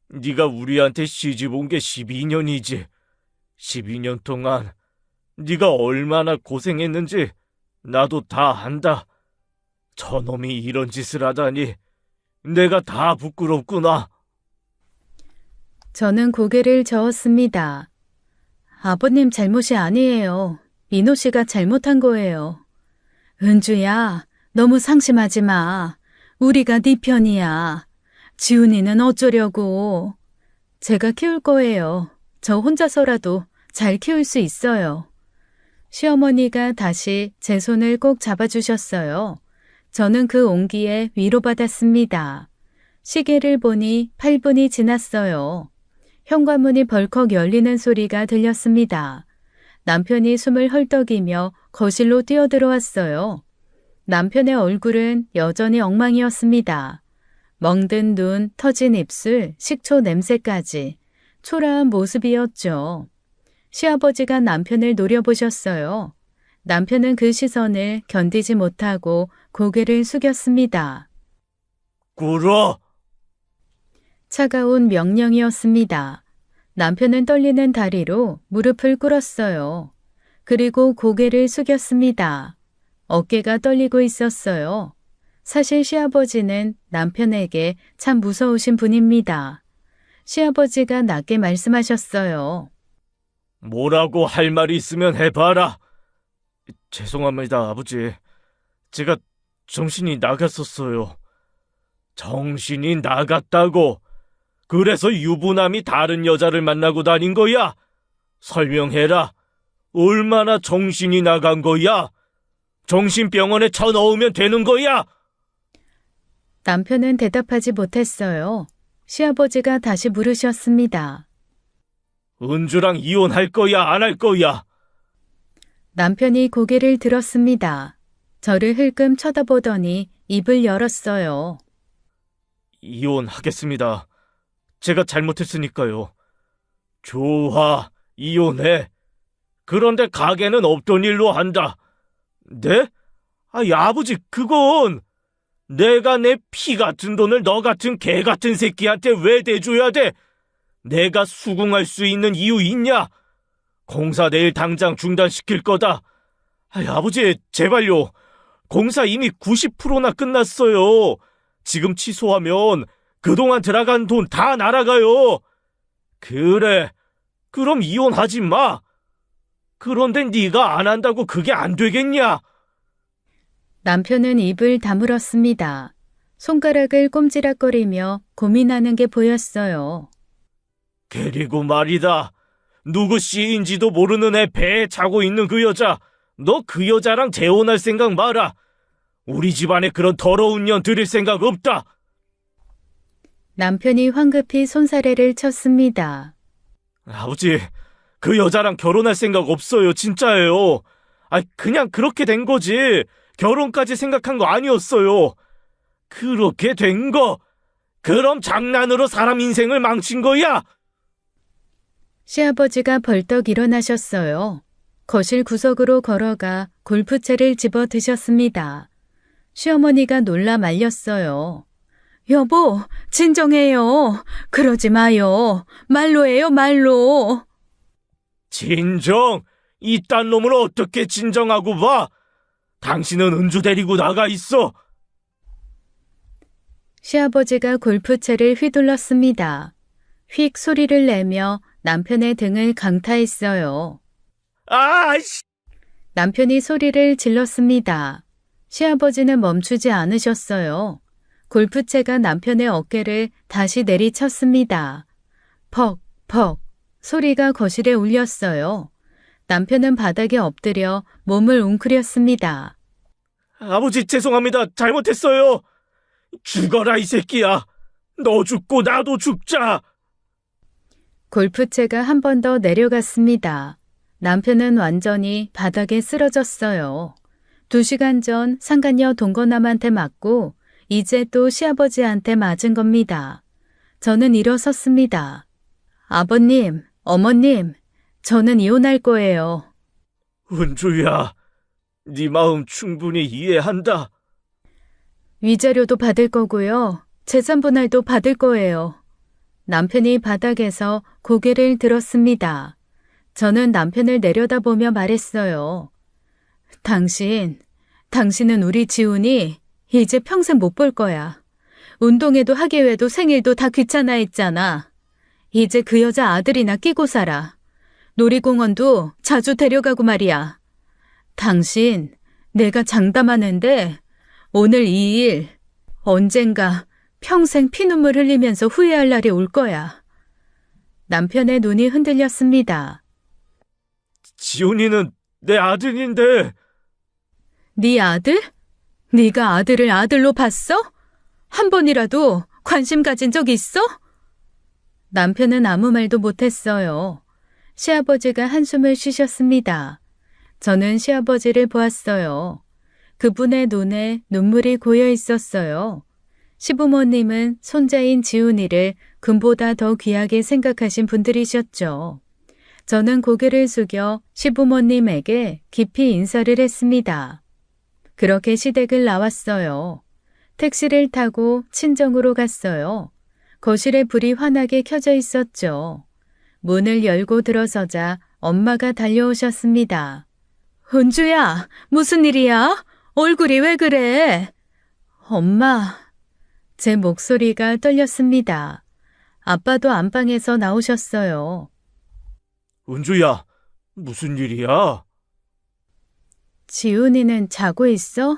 네가 우리한테 시집 온 게 12년이지. 12년 동안 네가 얼마나 고생했는지 나도 다 안다. 저놈이 이런 짓을 하다니 내가 다 부끄럽구나. 저는 고개를 저었습니다. 아버님 잘못이 아니에요. 민호 씨가 잘못한 거예요. 은주야, 너무 상심하지 마. 우리가 네 편이야. 지훈이는 어쩌려고. 제가 키울 거예요. 저 혼자서라도 잘 키울 수 있어요. 시어머니가 다시 제 손을 꼭 잡아주셨어요. 저는 그 온기에 위로받았습니다. 시계를 보니 8분이 지났어요. 현관문이 벌컥 열리는 소리가 들렸습니다. 남편이 숨을 헐떡이며 거실로 뛰어들어왔어요. 남편의 얼굴은 여전히 엉망이었습니다. 멍든 눈, 터진 입술, 식초 냄새까지 초라한 모습이었죠. 시아버지가 남편을 노려보셨어요. 남편은 그 시선을 견디지 못하고 고개를 숙였습니다. 꿇어! 차가운 명령이었습니다. 남편은 떨리는 다리로 무릎을 꿇었어요. 그리고 고개를 숙였습니다. 어깨가 떨리고 있었어요. 사실 시아버지는 남편에게 참 무서우신 분입니다. 시아버지가 낮게 말씀하셨어요. 뭐라고 할 말이 있으면 해봐라. 죄송합니다, 아버지. 제가 정신이 나갔었어요. 정신이 나갔다고. 그래서 유부남이 다른 여자를 만나고 다닌 거야? 설명해라. 얼마나 정신이 나간 거야? 정신병원에 쳐넣으면 되는 거야? 남편은 대답하지 못했어요. 시아버지가 다시 물으셨습니다. 은주랑 이혼할 거야, 안 할 거야? 남편이 고개를 들었습니다. 저를 흘끔 쳐다보더니 입을 열었어요. 이혼하겠습니다. 제가 잘못했으니까요. 좋아, 이혼해. 그런데 가게는 없던 일로 한다. 네? 아이, 아버지, 그건 내가 내 피 같은 돈을 너 같은 개 같은 새끼한테 왜 대줘야 돼? 내가 수긍할 수 있는 이유 있냐? 공사 내일 당장 중단시킬 거다. 아이, 아버지, 제발요. 공사 이미 90%나 끝났어요. 지금 취소하면 그동안 들어간 돈 다 날아가요. 그래, 그럼 이혼하지 마. 그런데 네가 안 한다고 그게 안 되겠냐? 남편은 입을 다물었습니다. 손가락을 꼼지락거리며 고민하는 게 보였어요. 그리고 말이다. 누구 씨인지도 모르는 애 배에 차고 있는 그 여자. 너 그 여자랑 재혼할 생각 마라. 우리 집안에 그런 더러운 년 들일 생각 없다. 남편이 황급히 손사래를 쳤습니다. 아버지, 그 여자랑 결혼할 생각 없어요. 진짜예요. 그냥 그렇게 된 거지. 결혼까지 생각한 거 아니었어요. 그렇게 된 거. 그럼 장난으로 사람 인생을 망친 거야? 시아버지가 벌떡 일어나셨어요. 거실 구석으로 걸어가 골프채를 집어 드셨습니다. 시어머니가 놀라 말렸어요. 여보, 진정해요. 그러지 마요. 말로 해요, 말로. 진정? 이딴 놈을 어떻게 진정하고 봐? 당신은 은주 데리고 나가 있어. 시아버지가 골프채를 휘둘렀습니다. 휙 소리를 내며 남편의 등을 강타했어요. 아이씨! 남편이 소리를 질렀습니다. 시아버지는 멈추지 않으셨어요. 골프채가 남편의 어깨를 다시 내리쳤습니다. 퍽, 퍽 소리가 거실에 울렸어요. 남편은 바닥에 엎드려 몸을 웅크렸습니다. 아버지, 죄송합니다. 잘못했어요. 죽어라, 이 새끼야. 너 죽고 나도 죽자. 골프채가 한 번 더 내려갔습니다. 남편은 완전히 바닥에 쓰러졌어요. 2시간 전 상간녀 동거남한테 맞고 이제 또 시아버지한테 맞은 겁니다. 저는 일어섰습니다. 아버님, 어머님, 저는 이혼할 거예요. 은주야, 네 마음 충분히 이해한다. 위자료도 받을 거고요. 재산분할도 받을 거예요. 남편이 바닥에서 고개를 들었습니다. 저는 남편을 내려다보며 말했어요. 당신은 우리 지훈이 이제 평생 못 볼 거야. 운동회도 학예회도 생일도 다 귀찮아했잖아. 이제 그 여자 아들이나 끼고 살아. 놀이공원도 자주 데려가고 말이야. 당신, 내가 장담하는데 오늘 이 일 언젠가 평생 피눈물 흘리면서 후회할 날이 올 거야. 남편의 눈이 흔들렸습니다. 지훈이는 내 아들인데. 네 아들? 네가 아들을 아들로 봤어? 한 번이라도 관심 가진 적 있어? 남편은 아무 말도 못했어요. 시아버지가 한숨을 쉬셨습니다. 저는 시아버지를 보았어요. 그분의 눈에 눈물이 고여 있었어요. 시부모님은 손자인 지훈이를 금보다 더 귀하게 생각하신 분들이셨죠. 저는 고개를 숙여 시부모님에게 깊이 인사를 했습니다. 그렇게 시댁을 나왔어요. 택시를 타고 친정으로 갔어요. 거실에 불이 환하게 켜져 있었죠. 문을 열고 들어서자 엄마가 달려오셨습니다. 은주야, 무슨 일이야? 얼굴이 왜 그래? 엄마, 제 목소리가 떨렸습니다. 아빠도 안방에서 나오셨어요. 은주야, 무슨 일이야? 지훈이는 자고 있어?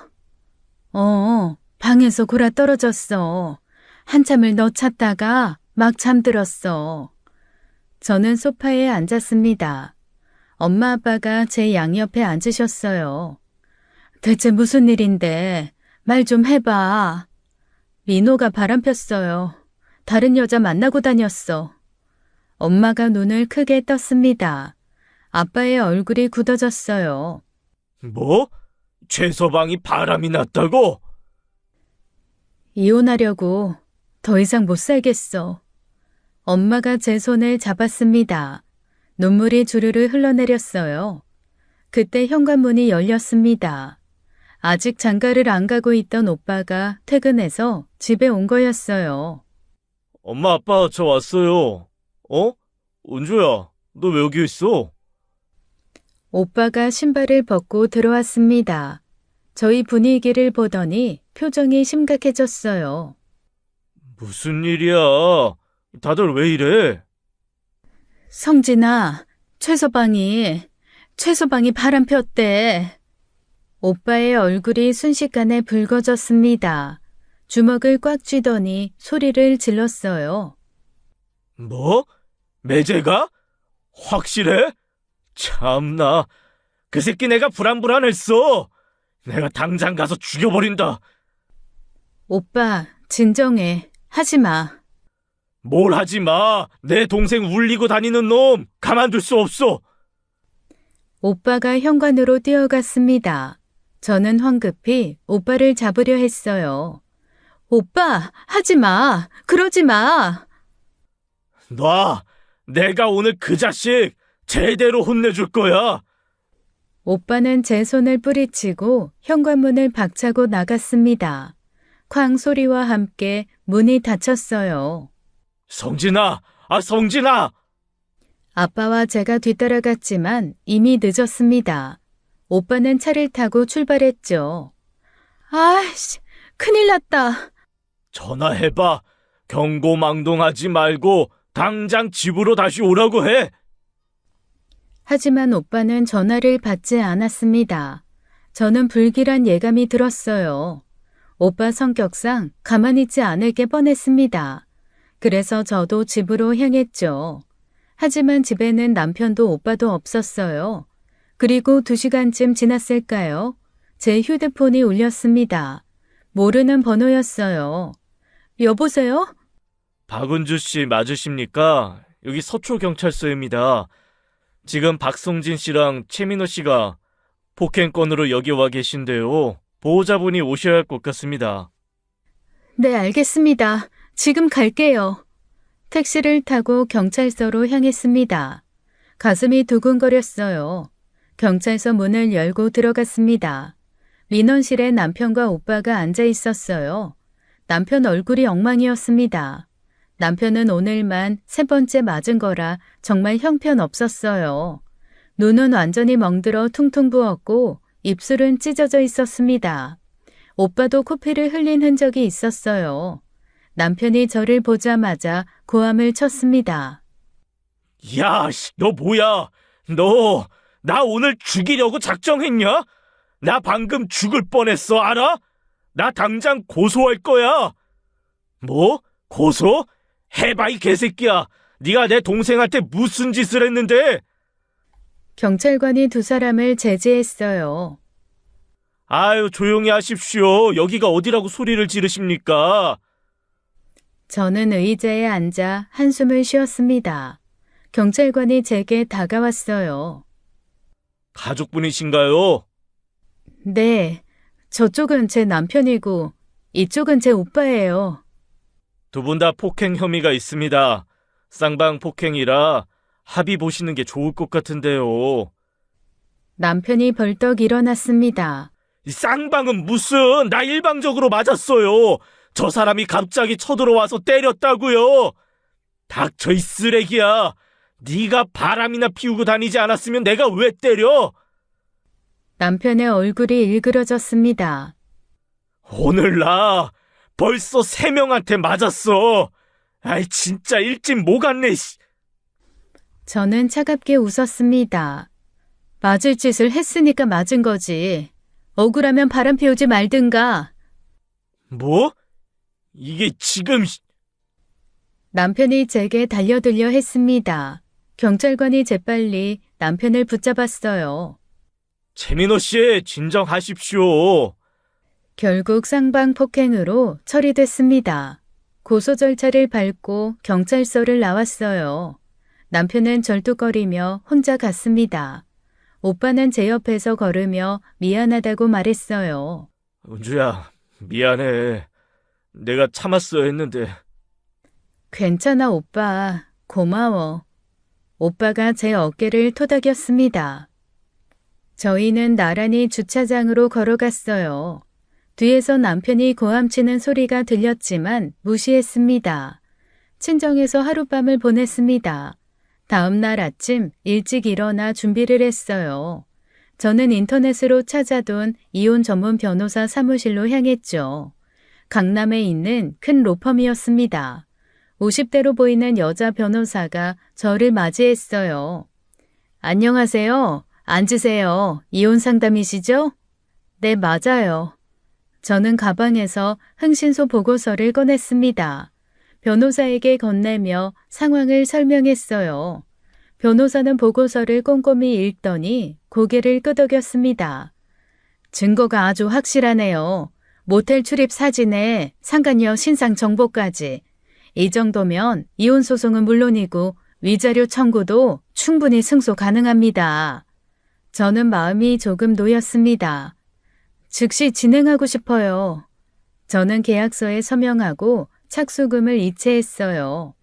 방에서 골아 떨어졌어. 한참을 너 찾다가 막 잠들었어. 저는 소파에 앉았습니다. 엄마 아빠가 제 양옆에 앉으셨어요. 대체 무슨 일인데 말 좀 해봐. 민호가 바람 폈어요. 다른 여자 만나고 다녔어. 엄마가 눈을 크게 떴습니다. 아빠의 얼굴이 굳어졌어요. 뭐? 최서방이 바람이 났다고? 이혼하려고. 더 이상 못 살겠어. 엄마가 제 손을 잡았습니다. 눈물이 주르르 흘러내렸어요. 그때 현관문이 열렸습니다. 아직 장가를 안 가고 있던 오빠가 퇴근해서 집에 온 거였어요. 엄마, 아빠, 저 왔어요. 은주야, 너 왜 여기 있어? 오빠가 신발을 벗고 들어왔습니다. 저희 분위기를 보더니 표정이 심각해졌어요. 무슨 일이야? 다들 왜 이래? 성진아, 최서방이 바람 폈대. 오빠의 얼굴이 순식간에 붉어졌습니다. 주먹을 꽉 쥐더니 소리를 질렀어요. 뭐? 매제가? 확실해? 참나, 그 새끼 내가 불안불안했어. 내가 당장 가서 죽여버린다. 오빠, 진정해. 하지 마. 뭘 하지 마. 내 동생 울리고 다니는 놈 가만둘 수 없어. 오빠가 현관으로 뛰어갔습니다. 저는 황급히 오빠를 잡으려 했어요. 오빠, 하지 마. 그러지 마. 놔. 내가 오늘 그 자식 제대로 혼내줄 거야. 오빠는 제 손을 뿌리치고 현관문을 박차고 나갔습니다. 쾅 소리와 함께 문이 닫혔어요. 성진아, 성진아. 아빠와 제가 뒤따라갔지만 이미 늦었습니다. 오빠는 차를 타고 출발했죠. 아이씨, 큰일 났다. 전화해봐. 경고망동하지 말고 당장 집으로 다시 오라고 해. 하지만 오빠는 전화를 받지 않았습니다. 저는 불길한 예감이 들었어요. 오빠 성격상 가만히 있지 않을 게 뻔했습니다. 그래서 저도 집으로 향했죠. 하지만 집에는 남편도 오빠도 없었어요. 그리고 2시간쯤 지났을까요? 제 휴대폰이 울렸습니다. 모르는 번호였어요. 여보세요? 박은주 씨 맞으십니까? 여기 서초경찰서입니다. 지금 박성진 씨랑 최민호 씨가 폭행건으로 여기 와 계신데요. 보호자분이 오셔야 할 것 같습니다. 네, 알겠습니다. 지금 갈게요. 택시를 타고 경찰서로 향했습니다. 가슴이 두근거렸어요. 경찰서 문을 열고 들어갔습니다. 민원실에 남편과 오빠가 앉아 있었어요. 남편 얼굴이 엉망이었습니다. 남편은 오늘만 3번째 맞은 거라 정말 형편없었어요. 눈은 완전히 멍들어 퉁퉁 부었고 입술은 찢어져 있었습니다. 오빠도 코피를 흘린 흔적이 있었어요. 남편이 저를 보자마자 고함을 쳤습니다. 야, 너 뭐야? 너 나 오늘 죽이려고 작정했냐? 나 방금 죽을 뻔했어, 알아? 나 당장 고소할 거야. 뭐? 고소? 해봐, 이 개새끼야. 네가 내 동생한테 무슨 짓을 했는데? 경찰관이 2사람을 제지했어요. 아유, 조용히 하십시오. 여기가 어디라고 소리를 지르십니까? 저는 의자에 앉아 한숨을 쉬었습니다. 경찰관이 제게 다가왔어요. 가족분이신가요? 네, 저쪽은 제 남편이고 이쪽은 제 오빠예요. 두 분 다 폭행 혐의가 있습니다. 쌍방 폭행이라 합의 보시는 게 좋을 것 같은데요. 남편이 벌떡 일어났습니다. 이 쌍방은 무슨 나 일방적으로 맞았어요. 저 사람이 갑자기 쳐들어와서 때렸다고요. 닥쳐 이 쓰레기야. 네가 바람이나 피우고 다니지 않았으면 내가 왜 때려? 남편의 얼굴이 일그러졌습니다. 오늘 나 벌써 3명한테 맞았어. 아이 진짜 일진 못 갔네. 저는 차갑게 웃었습니다. 맞을 짓을 했으니까 맞은 거지. 억울하면 바람 피우지 말든가. 뭐? 이게 지금 남편이 제게 달려들려 했습니다. 경찰관이 재빨리 남편을 붙잡았어요. 최민호 씨 진정하십시오. 결국 쌍방 폭행으로 처리됐습니다. 고소 절차를 밟고 경찰서를 나왔어요. 남편은 절뚝거리며 혼자 갔습니다. 오빠는 제 옆에서 걸으며 미안하다고 말했어요. 은주야, 미안해. 내가 참았어야 했는데. 괜찮아, 오빠. 고마워. 오빠가 제 어깨를 토닥였습니다. 저희는 나란히 주차장으로 걸어갔어요. 뒤에서 남편이 고함치는 소리가 들렸지만 무시했습니다. 친정에서 하룻밤을 보냈습니다. 다음 날 아침 일찍 일어나 준비를 했어요. 저는 인터넷으로 찾아둔 이혼 전문 변호사 사무실로 향했죠. 강남에 있는 큰 로펌이었습니다. 50대로 보이는 여자 변호사가 저를 맞이했어요. 안녕하세요. 앉으세요. 이혼 상담이시죠? 네, 맞아요. 저는 가방에서 흥신소 보고서를 꺼냈습니다. 변호사에게 건네며 상황을 설명했어요. 변호사는 보고서를 꼼꼼히 읽더니 고개를 끄덕였습니다. 증거가 아주 확실하네요. 모텔 출입 사진에 상간녀 신상 정보까지. 이 정도면 이혼 소송은 물론이고 위자료 청구도 충분히 승소 가능합니다. 저는 마음이 조금 놓였습니다. 즉시 진행하고 싶어요. 저는 계약서에 서명하고 착수금을 이체했어요.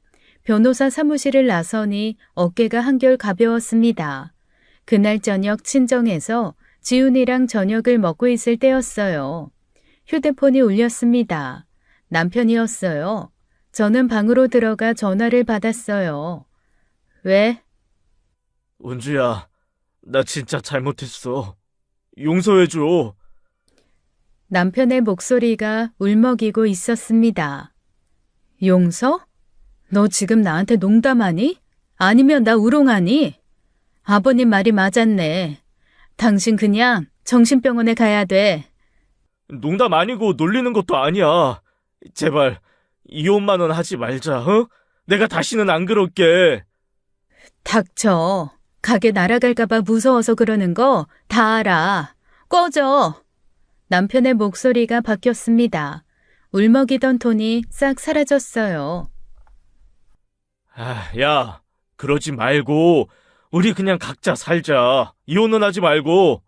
변호사 사무실을 나서니 어깨가 한결 가벼웠습니다. 그날 저녁 친정에서 지훈이랑 저녁을 먹고 있을 때였어요. 휴대폰이 울렸습니다. 남편이었어요. 저는 방으로 들어가 전화를 받았어요. 왜? 은주야, 나 진짜 잘못했어. 용서해줘. 남편의 목소리가 울먹이고 있었습니다. 용서? 너 지금 나한테 농담하니? 아니면 나 우롱하니? 아버님 말이 맞았네. 당신 그냥 정신병원에 가야 돼. 농담 아니고 놀리는 것도 아니야. 제발 이혼만은 하지 말자, 어? 내가 다시는 안 그럴게. 닥쳐. 가게 날아갈까봐 무서워서 그러는 거 다 알아. 꺼져. 남편의 목소리가 바뀌었습니다. 울먹이던 톤이 싹 사라졌어요. 아, 야, 그러지 말고 우리 그냥 각자 살자. 이혼은 하지 말고.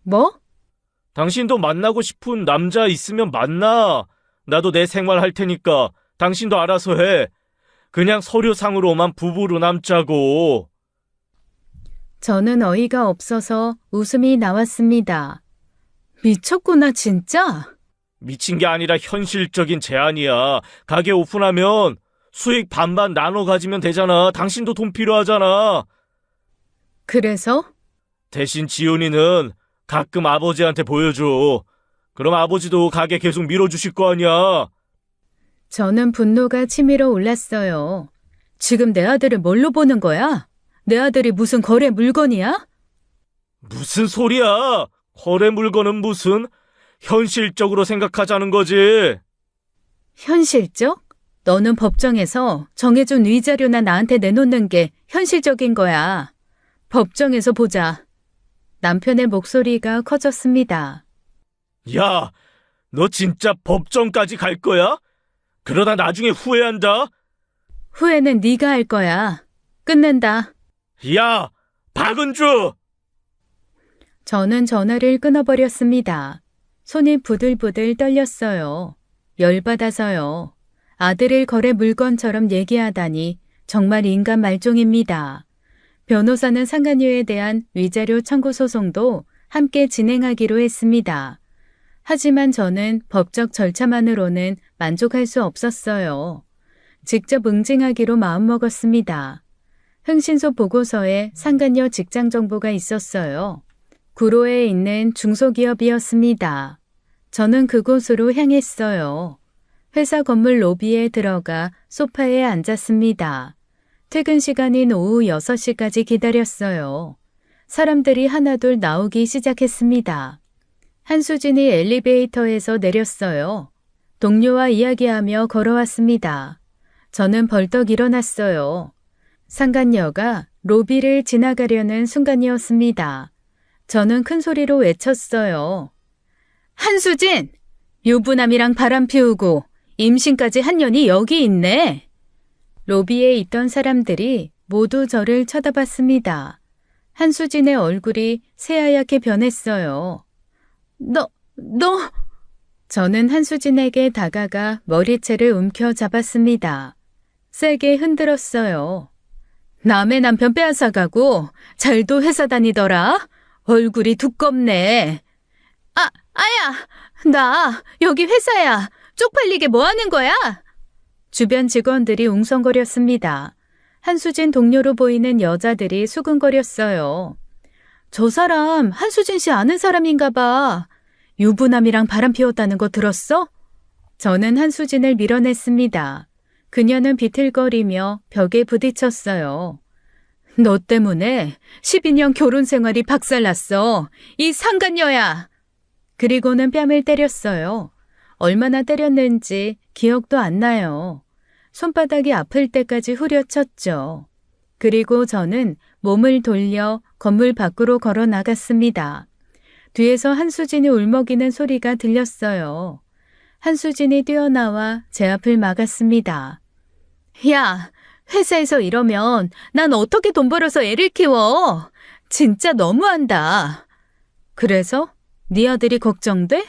뭐? 당신도 만나고 싶은 남자 있으면 만나. 나도 내 생활 할 테니까 당신도 알아서 해. 그냥 서류상으로만 부부로 남자고. 저는 어이가 없어서 웃음이 나왔습니다. 미쳤구나, 진짜? 미친 게 아니라 현실적인 제안이야. 가게 오픈하면 수익 반반 나눠 가지면 되잖아. 당신도 돈 필요하잖아. 그래서? 대신 지훈이는 가끔 아버지한테 보여줘. 그럼 아버지도 가게 계속 밀어주실 거 아니야. 저는 분노가 치밀어 올랐어요. 지금 내 아들을 뭘로 보는 거야? 내 아들이 무슨 거래 물건이야? 무슨 소리야? 거래 물건은 무슨? 현실적으로 생각하자는 거지. 현실적? 너는 법정에서 정해준 위자료나 나한테 내놓는 게 현실적인 거야. 법정에서 보자. 남편의 목소리가 커졌습니다. 야, 너 진짜 법정까지 갈 거야? 그러다 나중에 후회한다. 후회는 네가 할 거야. 끝낸다. 야, 박은주! 저는 전화를 끊어버렸습니다. 손이 부들부들 떨렸어요. 열받아서요. 아들을 거래 물건처럼 얘기하다니 정말 인간 말종입니다. 변호사는 상간녀에 대한 위자료 청구 소송도 함께 진행하기로 했습니다. 하지만 저는 법적 절차만으로는 만족할 수 없었어요. 직접 응징하기로 마음먹었습니다. 흥신소 보고서에 상간녀 직장 정보가 있었어요. 구로에 있는 중소기업이었습니다. 저는 그곳으로 향했어요. 회사 건물 로비에 들어가 소파에 앉았습니다. 퇴근 시간인 오후 6시까지 기다렸어요. 사람들이 하나둘 나오기 시작했습니다. 한수진이 엘리베이터에서 내렸어요. 동료와 이야기하며 걸어왔습니다. 저는 벌떡 일어났어요. 상간녀가 로비를 지나가려는 순간이었습니다. 저는 큰 소리로 외쳤어요. 한수진! 유부남이랑 바람 피우고 임신까지 한 년이 여기 있네. 로비에 있던 사람들이 모두 저를 쳐다봤습니다. 한수진의 얼굴이 새하얗게 변했어요. 너! 저는 한수진에게 다가가 머리채를 움켜잡았습니다. 세게 흔들었어요. 남의 남편 빼앗아가고 잘도 회사 다니더라. 얼굴이 두껍네. 아야! 나 여기 회사야. 쪽팔리게 뭐 하는 거야? 주변 직원들이 웅성거렸습니다. 한수진 동료로 보이는 여자들이 수근거렸어요. 저 사람 한수진 씨 아는 사람인가 봐. 유부남이랑 바람 피웠다는 거 들었어? 저는 한수진을 밀어냈습니다. 그녀는 비틀거리며 벽에 부딪혔어요. 너 때문에 12년 결혼 생활이 박살났어. 이 상간녀야. 그리고는 뺨을 때렸어요. 얼마나 때렸는지 기억도 안 나요. 손바닥이 아플 때까지 후려쳤죠. 그리고 저는 몸을 돌려 건물 밖으로 걸어 나갔습니다. 뒤에서 한수진이 울먹이는 소리가 들렸어요. 한수진이 뛰어나와 제 앞을 막았습니다. 야, 회사에서 이러면 난 어떻게 돈 벌어서 애를 키워? 진짜 너무한다. 그래서 네 아들이 걱정돼?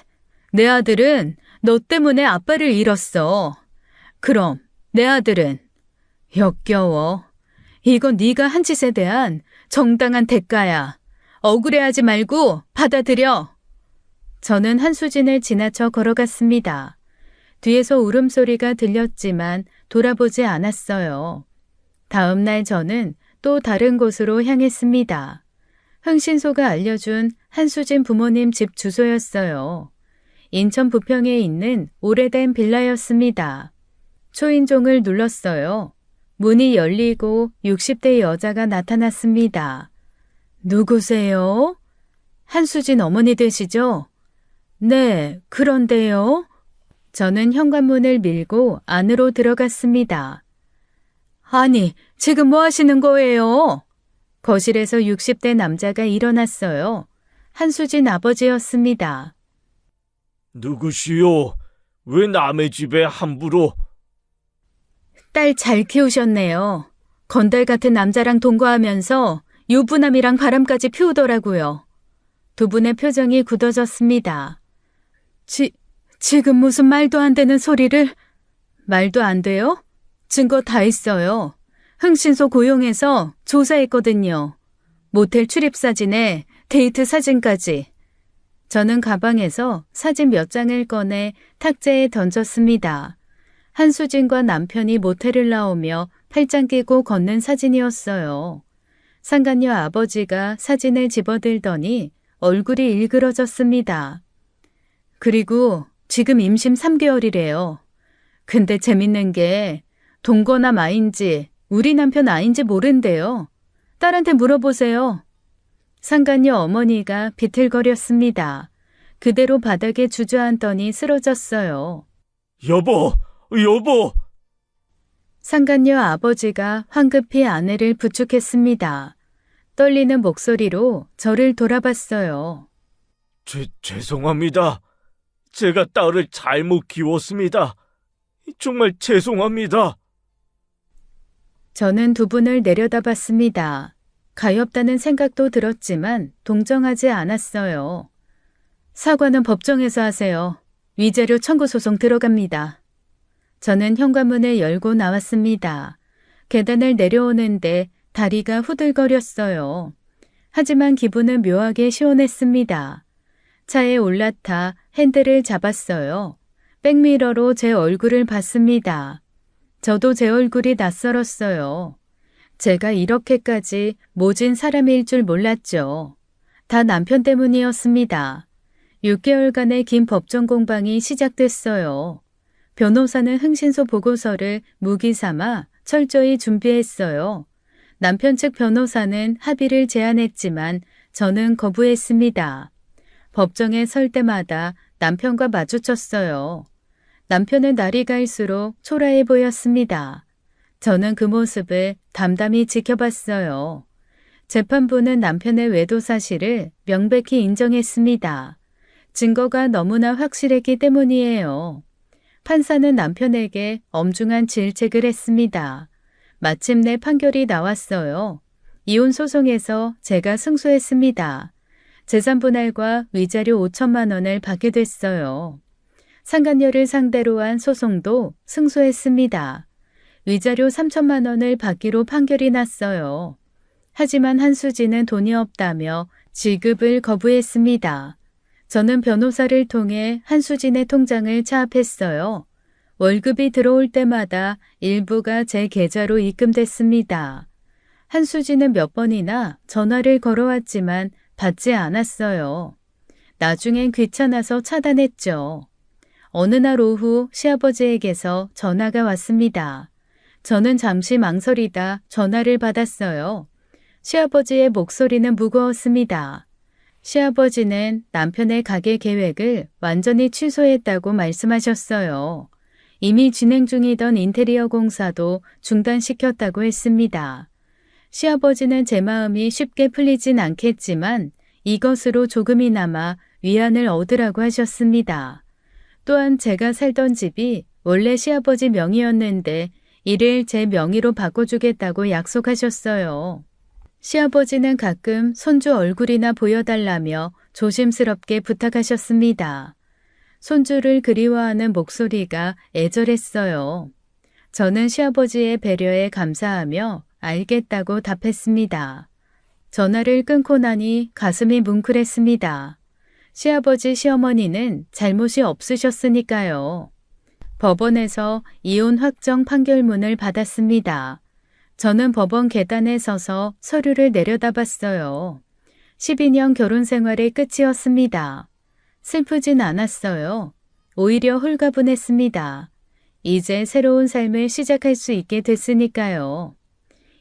내 아들은 너 때문에 아빠를 잃었어. 그럼 내 아들은? 역겨워. 이건 네가 한 짓에 대한 정당한 대가야. 억울해하지 말고 받아들여. 저는 한수진을 지나쳐 걸어갔습니다. 뒤에서 울음소리가 들렸지만 돌아보지 않았어요. 다음 날 저는 또 다른 곳으로 향했습니다. 흥신소가 알려준 한수진 부모님 집 주소였어요. 인천 부평에 있는 오래된 빌라였습니다. 초인종을 눌렀어요. 문이 열리고 60대 여자가 나타났습니다. 누구세요? 한수진 어머니 되시죠? 네, 그런데요. 저는 현관문을 밀고 안으로 들어갔습니다. 아니, 지금 뭐 하시는 거예요? 거실에서 60대 남자가 일어났어요. 한수진 아버지였습니다. 누구시오? 왜 남의 집에 함부로? 딸 잘 키우셨네요. 건달 같은 남자랑 동거하면서 유부남이랑 바람까지 피우더라고요. 두 분의 표정이 굳어졌습니다. 지금 무슨 말도 안 되는 소리를? 말도 안 돼요? 증거 다 있어요. 흥신소 고용해서 조사했거든요. 모텔 출입사진에 데이트 사진까지. 저는 가방에서 사진 몇 장을 꺼내 탁자에 던졌습니다. 한수진과 남편이 모텔을 나오며 팔짱 끼고 걷는 사진이었어요. 상간녀 아버지가 사진을 집어들더니 얼굴이 일그러졌습니다. 그리고 지금 임신 3개월이래요. 근데 재밌는 게 동거나 마인지 우리 남편 아인지 모른대요. 딸한테 물어보세요. 상간녀 어머니가 비틀거렸습니다. 그대로 바닥에 주저앉더니 쓰러졌어요. 여보! 상간녀 아버지가 황급히 아내를 부축했습니다. 떨리는 목소리로 저를 돌아봤어요. 죄송합니다. 제가 딸을 잘못 키웠습니다. 정말 죄송합니다. 저는 두 분을 내려다봤습니다. 가엾다는 생각도 들었지만 동정하지 않았어요. 사과는 법정에서 하세요. 위자료 청구 소송 들어갑니다. 저는 현관문을 열고 나왔습니다. 계단을 내려오는데 다리가 후들거렸어요. 하지만 기분은 묘하게 시원했습니다. 차에 올라타 핸들을 잡았어요. 백미러로 제 얼굴을 봤습니다. 저도 제 얼굴이 낯설었어요. 제가 이렇게까지 모진 사람일 줄 몰랐죠. 다 남편 때문이었습니다. 6개월간의 긴 법정 공방이 시작됐어요. 변호사는 흥신소 보고서를 무기 삼아 철저히 준비했어요. 남편 측 변호사는 합의를 제안했지만 저는 거부했습니다. 법정에 설 때마다 남편과 마주쳤어요. 남편은 날이 갈수록 초라해 보였습니다. 저는 그 모습을 담담히 지켜봤어요. 재판부는 남편의 외도 사실을 명백히 인정했습니다. 증거가 너무나 확실했기 때문이에요. 판사는 남편에게 엄중한 질책을 했습니다. 마침내 판결이 나왔어요. 이혼 소송에서 제가 승소했습니다. 재산분할과 위자료 5천만 원을 받게 됐어요. 상간녀를 상대로 한 소송도 승소했습니다. 위자료 3천만 원을 받기로 판결이 났어요. 하지만 한수진은 돈이 없다며 지급을 거부했습니다. 저는 변호사를 통해 한수진의 통장을 차압했어요. 월급이 들어올 때마다 일부가 제 계좌로 입금됐습니다. 한수진은 몇 번이나 전화를 걸어왔지만 받지 않았어요. 나중엔 귀찮아서 차단했죠. 어느 날 오후 시아버지에게서 전화가 왔습니다. 저는 잠시 망설이다 전화를 받았어요. 시아버지의 목소리는 무거웠습니다. 시아버지는 남편의 가게 계획을 완전히 취소했다고 말씀하셨어요. 이미 진행 중이던 인테리어 공사도 중단시켰다고 했습니다. 시아버지는 제 마음이 쉽게 풀리진 않겠지만 이것으로 조금이나마 위안을 얻으라고 하셨습니다. 또한 제가 살던 집이 원래 시아버지 명의였는데 이를 제 명의로 바꿔주겠다고 약속하셨어요. 시아버지는 가끔 손주 얼굴이나 보여달라며 조심스럽게 부탁하셨습니다. 손주를 그리워하는 목소리가 애절했어요. 저는 시아버지의 배려에 감사하며 알겠다고 답했습니다. 전화를 끊고 나니 가슴이 뭉클했습니다. 시아버지 시어머니는 잘못이 없으셨으니까요. 법원에서 이혼 확정 판결문을 받았습니다. 저는 법원 계단에 서서 서류를 내려다봤어요. 12년 결혼 생활의 끝이었습니다. 슬프진 않았어요. 오히려 홀가분했습니다. 이제 새로운 삶을 시작할 수 있게 됐으니까요.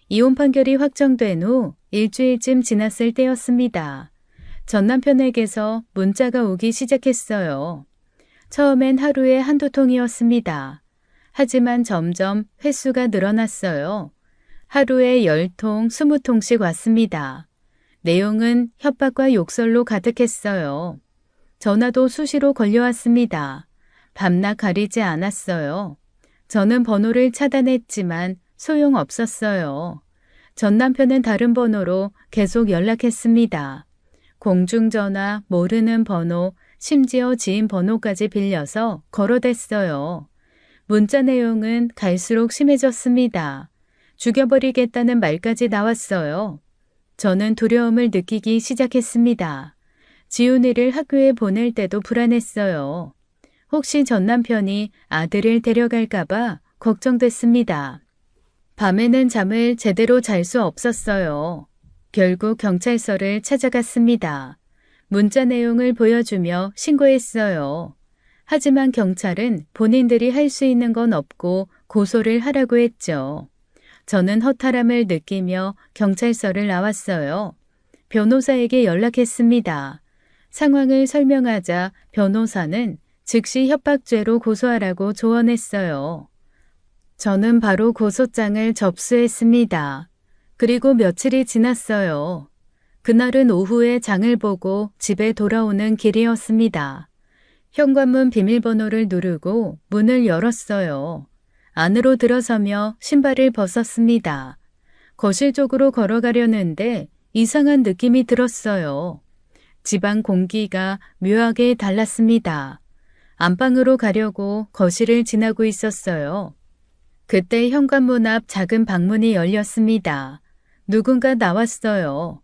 이혼 판결이 확정된 후 일주일쯤 지났을 때였습니다. 전 남편에게서 문자가 오기 시작했어요. 처음엔 하루에 한두 통이었습니다. 하지만 점점 횟수가 늘어났어요. 하루에 10통, 20통씩 왔습니다. 내용은 협박과 욕설로 가득했어요. 전화도 수시로 걸려왔습니다. 밤낮 가리지 않았어요. 저는 번호를 차단했지만 소용없었어요. 전 남편은 다른 번호로 계속 연락했습니다. 공중전화, 모르는 번호, 심지어 지인 번호까지 빌려서 걸어댔어요. 문자 내용은 갈수록 심해졌습니다. 죽여버리겠다는 말까지 나왔어요. 저는 두려움을 느끼기 시작했습니다. 지훈이를 학교에 보낼 때도 불안했어요. 혹시 전 남편이 아들을 데려갈까봐 걱정됐습니다. 밤에는 잠을 제대로 잘 수 없었어요. 결국 경찰서를 찾아갔습니다. 문자 내용을 보여주며 신고했어요. 하지만 경찰은 본인들이 할 수 있는 건 없고 고소를 하라고 했죠. 저는 허탈함을 느끼며 경찰서를 나왔어요. 변호사에게 연락했습니다. 상황을 설명하자 변호사는 즉시 협박죄로 고소하라고 조언했어요. 저는 바로 고소장을 접수했습니다. 그리고 며칠이 지났어요. 그날은 오후에 장을 보고 집에 돌아오는 길이었습니다. 현관문 비밀번호를 누르고 문을 열었어요. 안으로 들어서며 신발을 벗었습니다. 거실 쪽으로 걸어가려는데 이상한 느낌이 들었어요. 집안 공기가 묘하게 달랐습니다. 안방으로 가려고 거실을 지나고 있었어요. 그때 현관문 앞 작은 방문이 열렸습니다. 누군가 나왔어요.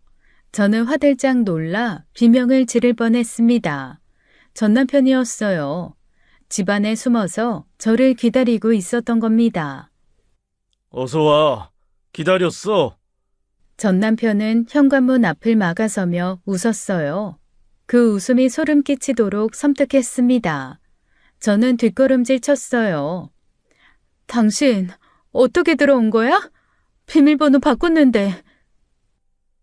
저는 화들짝 놀라 비명을 지를 뻔했습니다. 전 남편이었어요. 집 안에 숨어서 저를 기다리고 있었던 겁니다. 어서 와. 기다렸어. 전 남편은 현관문 앞을 막아서며 웃었어요. 그 웃음이 소름 끼치도록 섬뜩했습니다. 저는 뒷걸음질 쳤어요. 당신 어떻게 들어온 거야? 비밀번호 바꿨는데.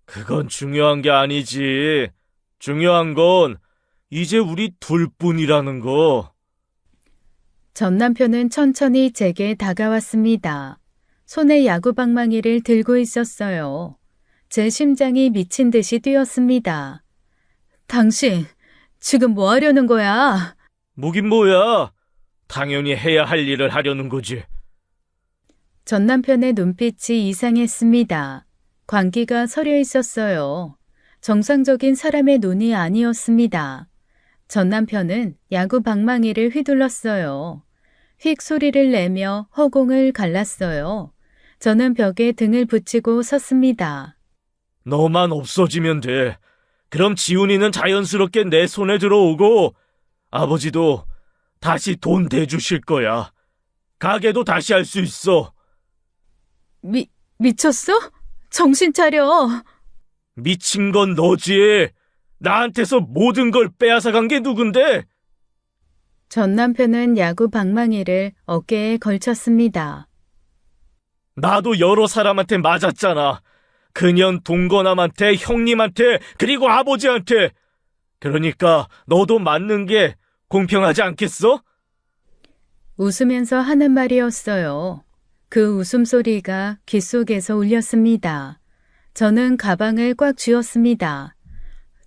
그건 중요한 게 아니지. 중요한 건 이제 우리 둘뿐이라는 거. 전 남편은 천천히 제게 다가왔습니다. 손에 야구방망이를 들고 있었어요. 제 심장이 미친 듯이 뛰었습니다. 당신 지금 뭐 하려는 거야? 뭐긴 뭐야. 당연히 해야 할 일을 하려는 거지. 전 남편의 눈빛이 이상했습니다. 광기가 서려 있었어요. 정상적인 사람의 눈이 아니었습니다. 전 남편은 야구 방망이를 휘둘렀어요. 휙 소리를 내며 허공을 갈랐어요. 저는 벽에 등을 붙이고 섰습니다. 너만 없어지면 돼. 그럼 지훈이는 자연스럽게 내 손에 들어오고 아버지도 다시 돈 대주실 거야. 가게도 다시 할 수 있어. 미쳤어? 정신 차려. 미친 건 너지. 나한테서 모든 걸 빼앗아 간 게 누군데? 전 남편은 야구 방망이를 어깨에 걸쳤습니다. 나도 여러 사람한테 맞았잖아. 그년 동거남한테, 형님한테, 그리고 아버지한테. 그러니까 너도 맞는 게 공평하지 않겠어? 웃으면서 하는 말이었어요. 그 웃음소리가 귓속에서 울렸습니다. 저는 가방을 꽉 쥐었습니다.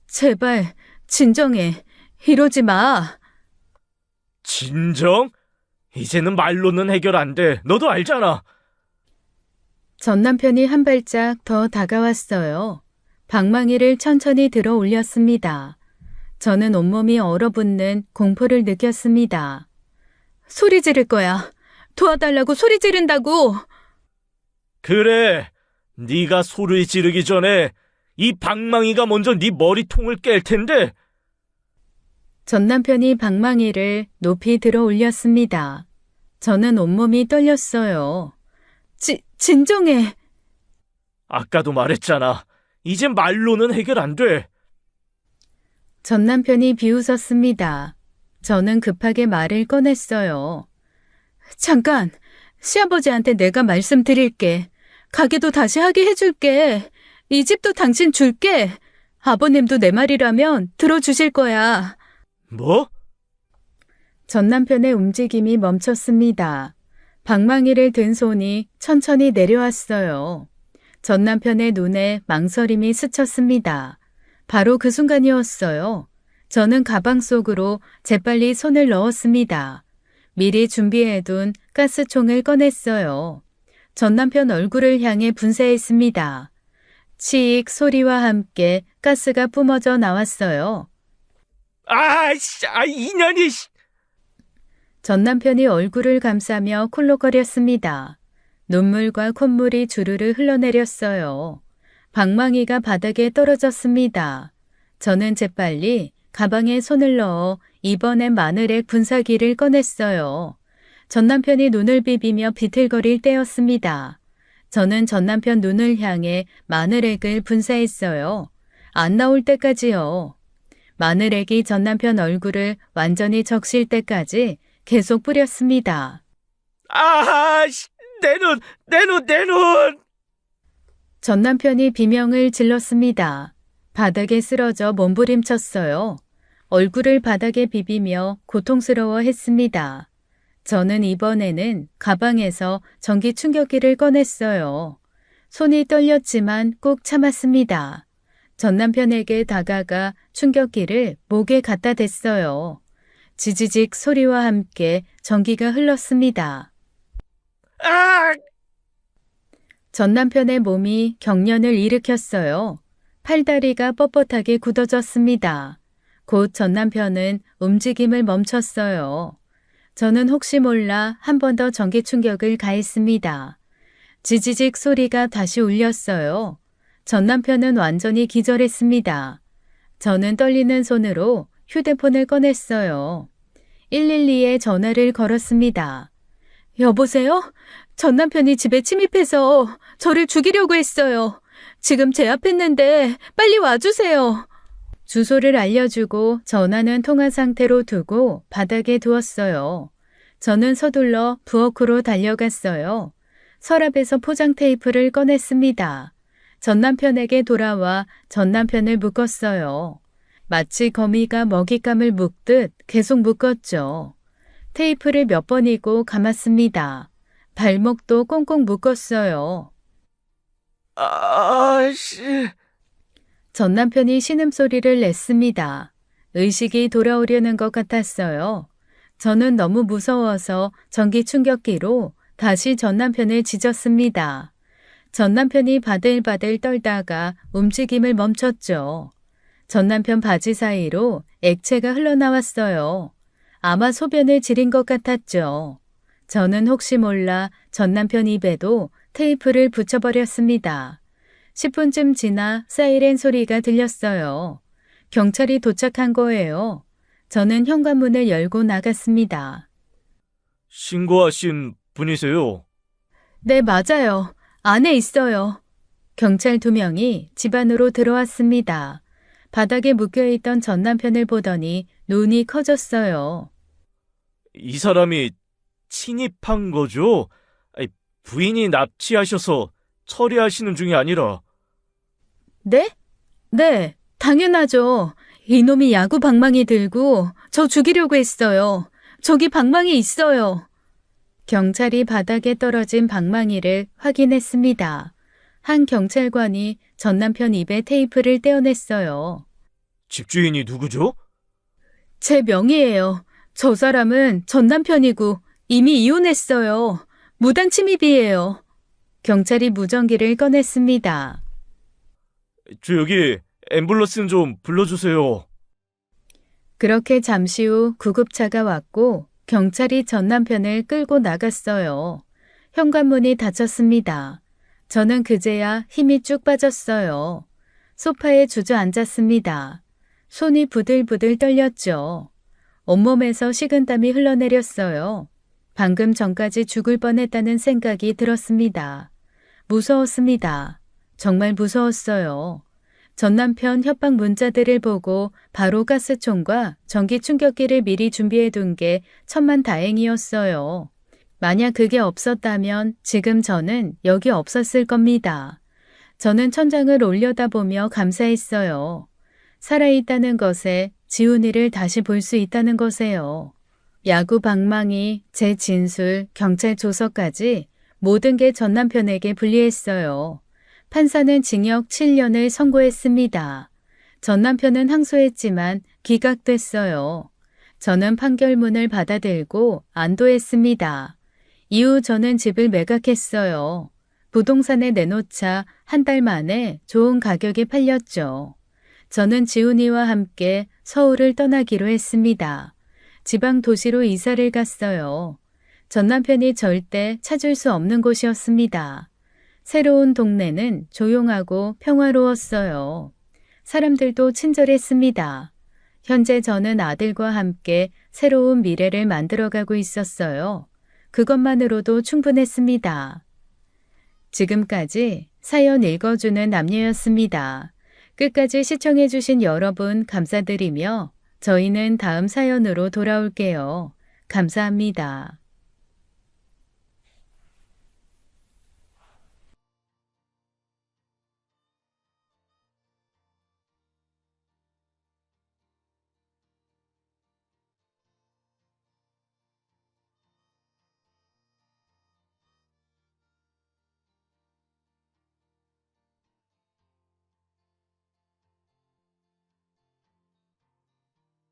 제발 진정해. 이러지 마. 진정? 이제는 말로는 해결 안 돼. 너도 알잖아. 전 남편이 한 발짝 더 다가왔어요. 방망이를 천천히 들어 올렸습니다. 저는 온몸이 얼어붙는 공포를 느꼈습니다. 소리 지를 거야. 도와달라고 소리 지른다고. 그래. 네가 소리 지르기 전에 이 방망이가 먼저 네 머리통을 깰 텐데. 전 남편이 방망이를 높이 들어 올렸습니다. 저는 온몸이 떨렸어요. 진정해. 아까도 말했잖아. 이젠 말로는 해결 안 돼. 전 남편이 비웃었습니다. 저는 급하게 말을 꺼냈어요. 잠깐, 시아버지한테 내가 말씀드릴게. 가게도 다시 하게 해줄게. 이 집도 당신 줄게. 아버님도 내 말이라면 들어주실 거야. 뭐? 전 남편의 움직임이 멈췄습니다. 방망이를 든 손이 천천히 내려왔어요. 전 남편의 눈에 망설임이 스쳤습니다. 바로 그 순간이었어요. 저는 가방 속으로 재빨리 손을 넣었습니다. 미리 준비해둔 가스총을 꺼냈어요. 전 남편 얼굴을 향해 분사했습니다. 치익 소리와 함께 가스가 뿜어져 나왔어요. 이년이. 전 남편이 얼굴을 감싸며 콜록거렸습니다. 눈물과 콧물이 주르르 흘러내렸어요. 방망이가 바닥에 떨어졌습니다. 저는 재빨리 가방에 손을 넣어 이번엔 마늘액 분사기를 꺼냈어요. 전 남편이 눈을 비비며 비틀거릴 때였습니다. 저는 전 남편 눈을 향해 마늘액을 분사했어요. 안 나올 때까지요. 마늘액이 전 남편 얼굴을 완전히 적실 때까지 계속 뿌렸습니다. 내 눈! 전 남편이 비명을 질렀습니다. 바닥에 쓰러져 몸부림쳤어요. 얼굴을 바닥에 비비며 고통스러워 했습니다. 저는 이번에는 가방에서 전기 충격기를 꺼냈어요. 손이 떨렸지만 꾹 참았습니다. 전 남편에게 다가가 충격기를 목에 갖다 댔어요. 지지직 소리와 함께 전기가 흘렀습니다. 전 남편의 몸이 경련을 일으켰어요. 팔다리가 뻣뻣하게 굳어졌습니다. 곧 전 남편은 움직임을 멈췄어요. 저는 혹시 몰라 한 번 더 전기 충격을 가했습니다. 지지직 소리가 다시 울렸어요. 전 남편은 완전히 기절했습니다. 저는 떨리는 손으로 휴대폰을 꺼냈어요. 112에 전화를 걸었습니다. 여보세요? 전 남편이 집에 침입해서 저를 죽이려고 했어요. 지금 제 앞에 있는데 빨리 와주세요. 주소를 알려주고 전화는 통화 상태로 두고 바닥에 두었어요. 저는 서둘러 부엌으로 달려갔어요. 서랍에서 포장 테이프를 꺼냈습니다. 전 남편에게 돌아와 전 남편을 묶었어요. 마치 거미가 먹잇감을 묶듯 계속 묶었죠. 테이프를 몇 번이고 감았습니다. 발목도 꽁꽁 묶었어요. 아씨. 전 남편이 신음소리를 냈습니다. 의식이 돌아오려는 것 같았어요. 저는 너무 무서워서 전기 충격기로 다시 전 남편을 짖었습니다. 전 남편이 바들바들 떨다가 움직임을 멈췄죠. 전 남편 바지 사이로 액체가 흘러나왔어요. 아마 소변을 지린 것 같았죠. 저는 혹시 몰라 전 남편 입에도 테이프를 붙여버렸습니다. 10분쯤 지나 사이렌 소리가 들렸어요. 경찰이 도착한 거예요. 저는 현관문을 열고 나갔습니다. 신고하신 분이세요? 네, 맞아요. 안에 있어요. 경찰 2명이 집 안으로 들어왔습니다. 바닥에 묶여있던 전 남편을 보더니 눈이 커졌어요. 이 사람이 침입한 거죠? 아니, 부인이 납치하셔서 처리하시는 중이 아니라. 네? 네, 당연하죠. 이놈이 야구 방망이 들고 저 죽이려고 했어요. 저기 방망이 있어요. 경찰이 바닥에 떨어진 방망이를 확인했습니다. 한 경찰관이 전 남편 입에 테이프를 떼어냈어요. 집주인이 누구죠? 제 명의예요. 저 사람은 전 남편이고 이미 이혼했어요. 무단 침입이에요. 경찰이 무전기를 꺼냈습니다. 저 여기 앰뷸런스 좀 불러주세요. 그렇게 잠시 후 구급차가 왔고 경찰이 전 남편을 끌고 나갔어요. 현관문이 닫혔습니다. 저는 그제야 힘이 쭉 빠졌어요. 소파에 주저앉았습니다. 손이 부들부들 떨렸죠. 온몸에서 식은땀이 흘러내렸어요. 방금 전까지 죽을 뻔했다는 생각이 들었습니다. 무서웠습니다. 정말 무서웠어요. 전 남편 협박 문자들을 보고 바로 가스총과 전기 충격기를 미리 준비해 둔 게 천만다행이었어요. 만약 그게 없었다면 지금 저는 여기 없었을 겁니다. 저는 천장을 올려다보며 감사했어요. 살아있다는 것에 지훈이를 다시 볼 수 있다는 것에요. 야구 방망이, 제 진술, 경찰 조서까지 모든 게 전 남편에게 불리했어요. 판사는 징역 7년을 선고했습니다. 전 남편은 항소했지만 기각됐어요. 저는 판결문을 받아들고 안도했습니다. 이후 저는 집을 매각했어요. 부동산에 내놓자 한 달 만에 좋은 가격에 팔렸죠. 저는 지훈이와 함께 서울을 떠나기로 했습니다. 지방 도시로 이사를 갔어요. 전 남편이 절대 찾을 수 없는 곳이었습니다. 새로운 동네는 조용하고 평화로웠어요. 사람들도 친절했습니다. 현재 저는 아들과 함께 새로운 미래를 만들어가고 있었어요. 그것만으로도 충분했습니다. 지금까지 사연 읽어주는 남녀였습니다. 끝까지 시청해주신 여러분 감사드리며 저희는 다음 사연으로 돌아올게요. 감사합니다.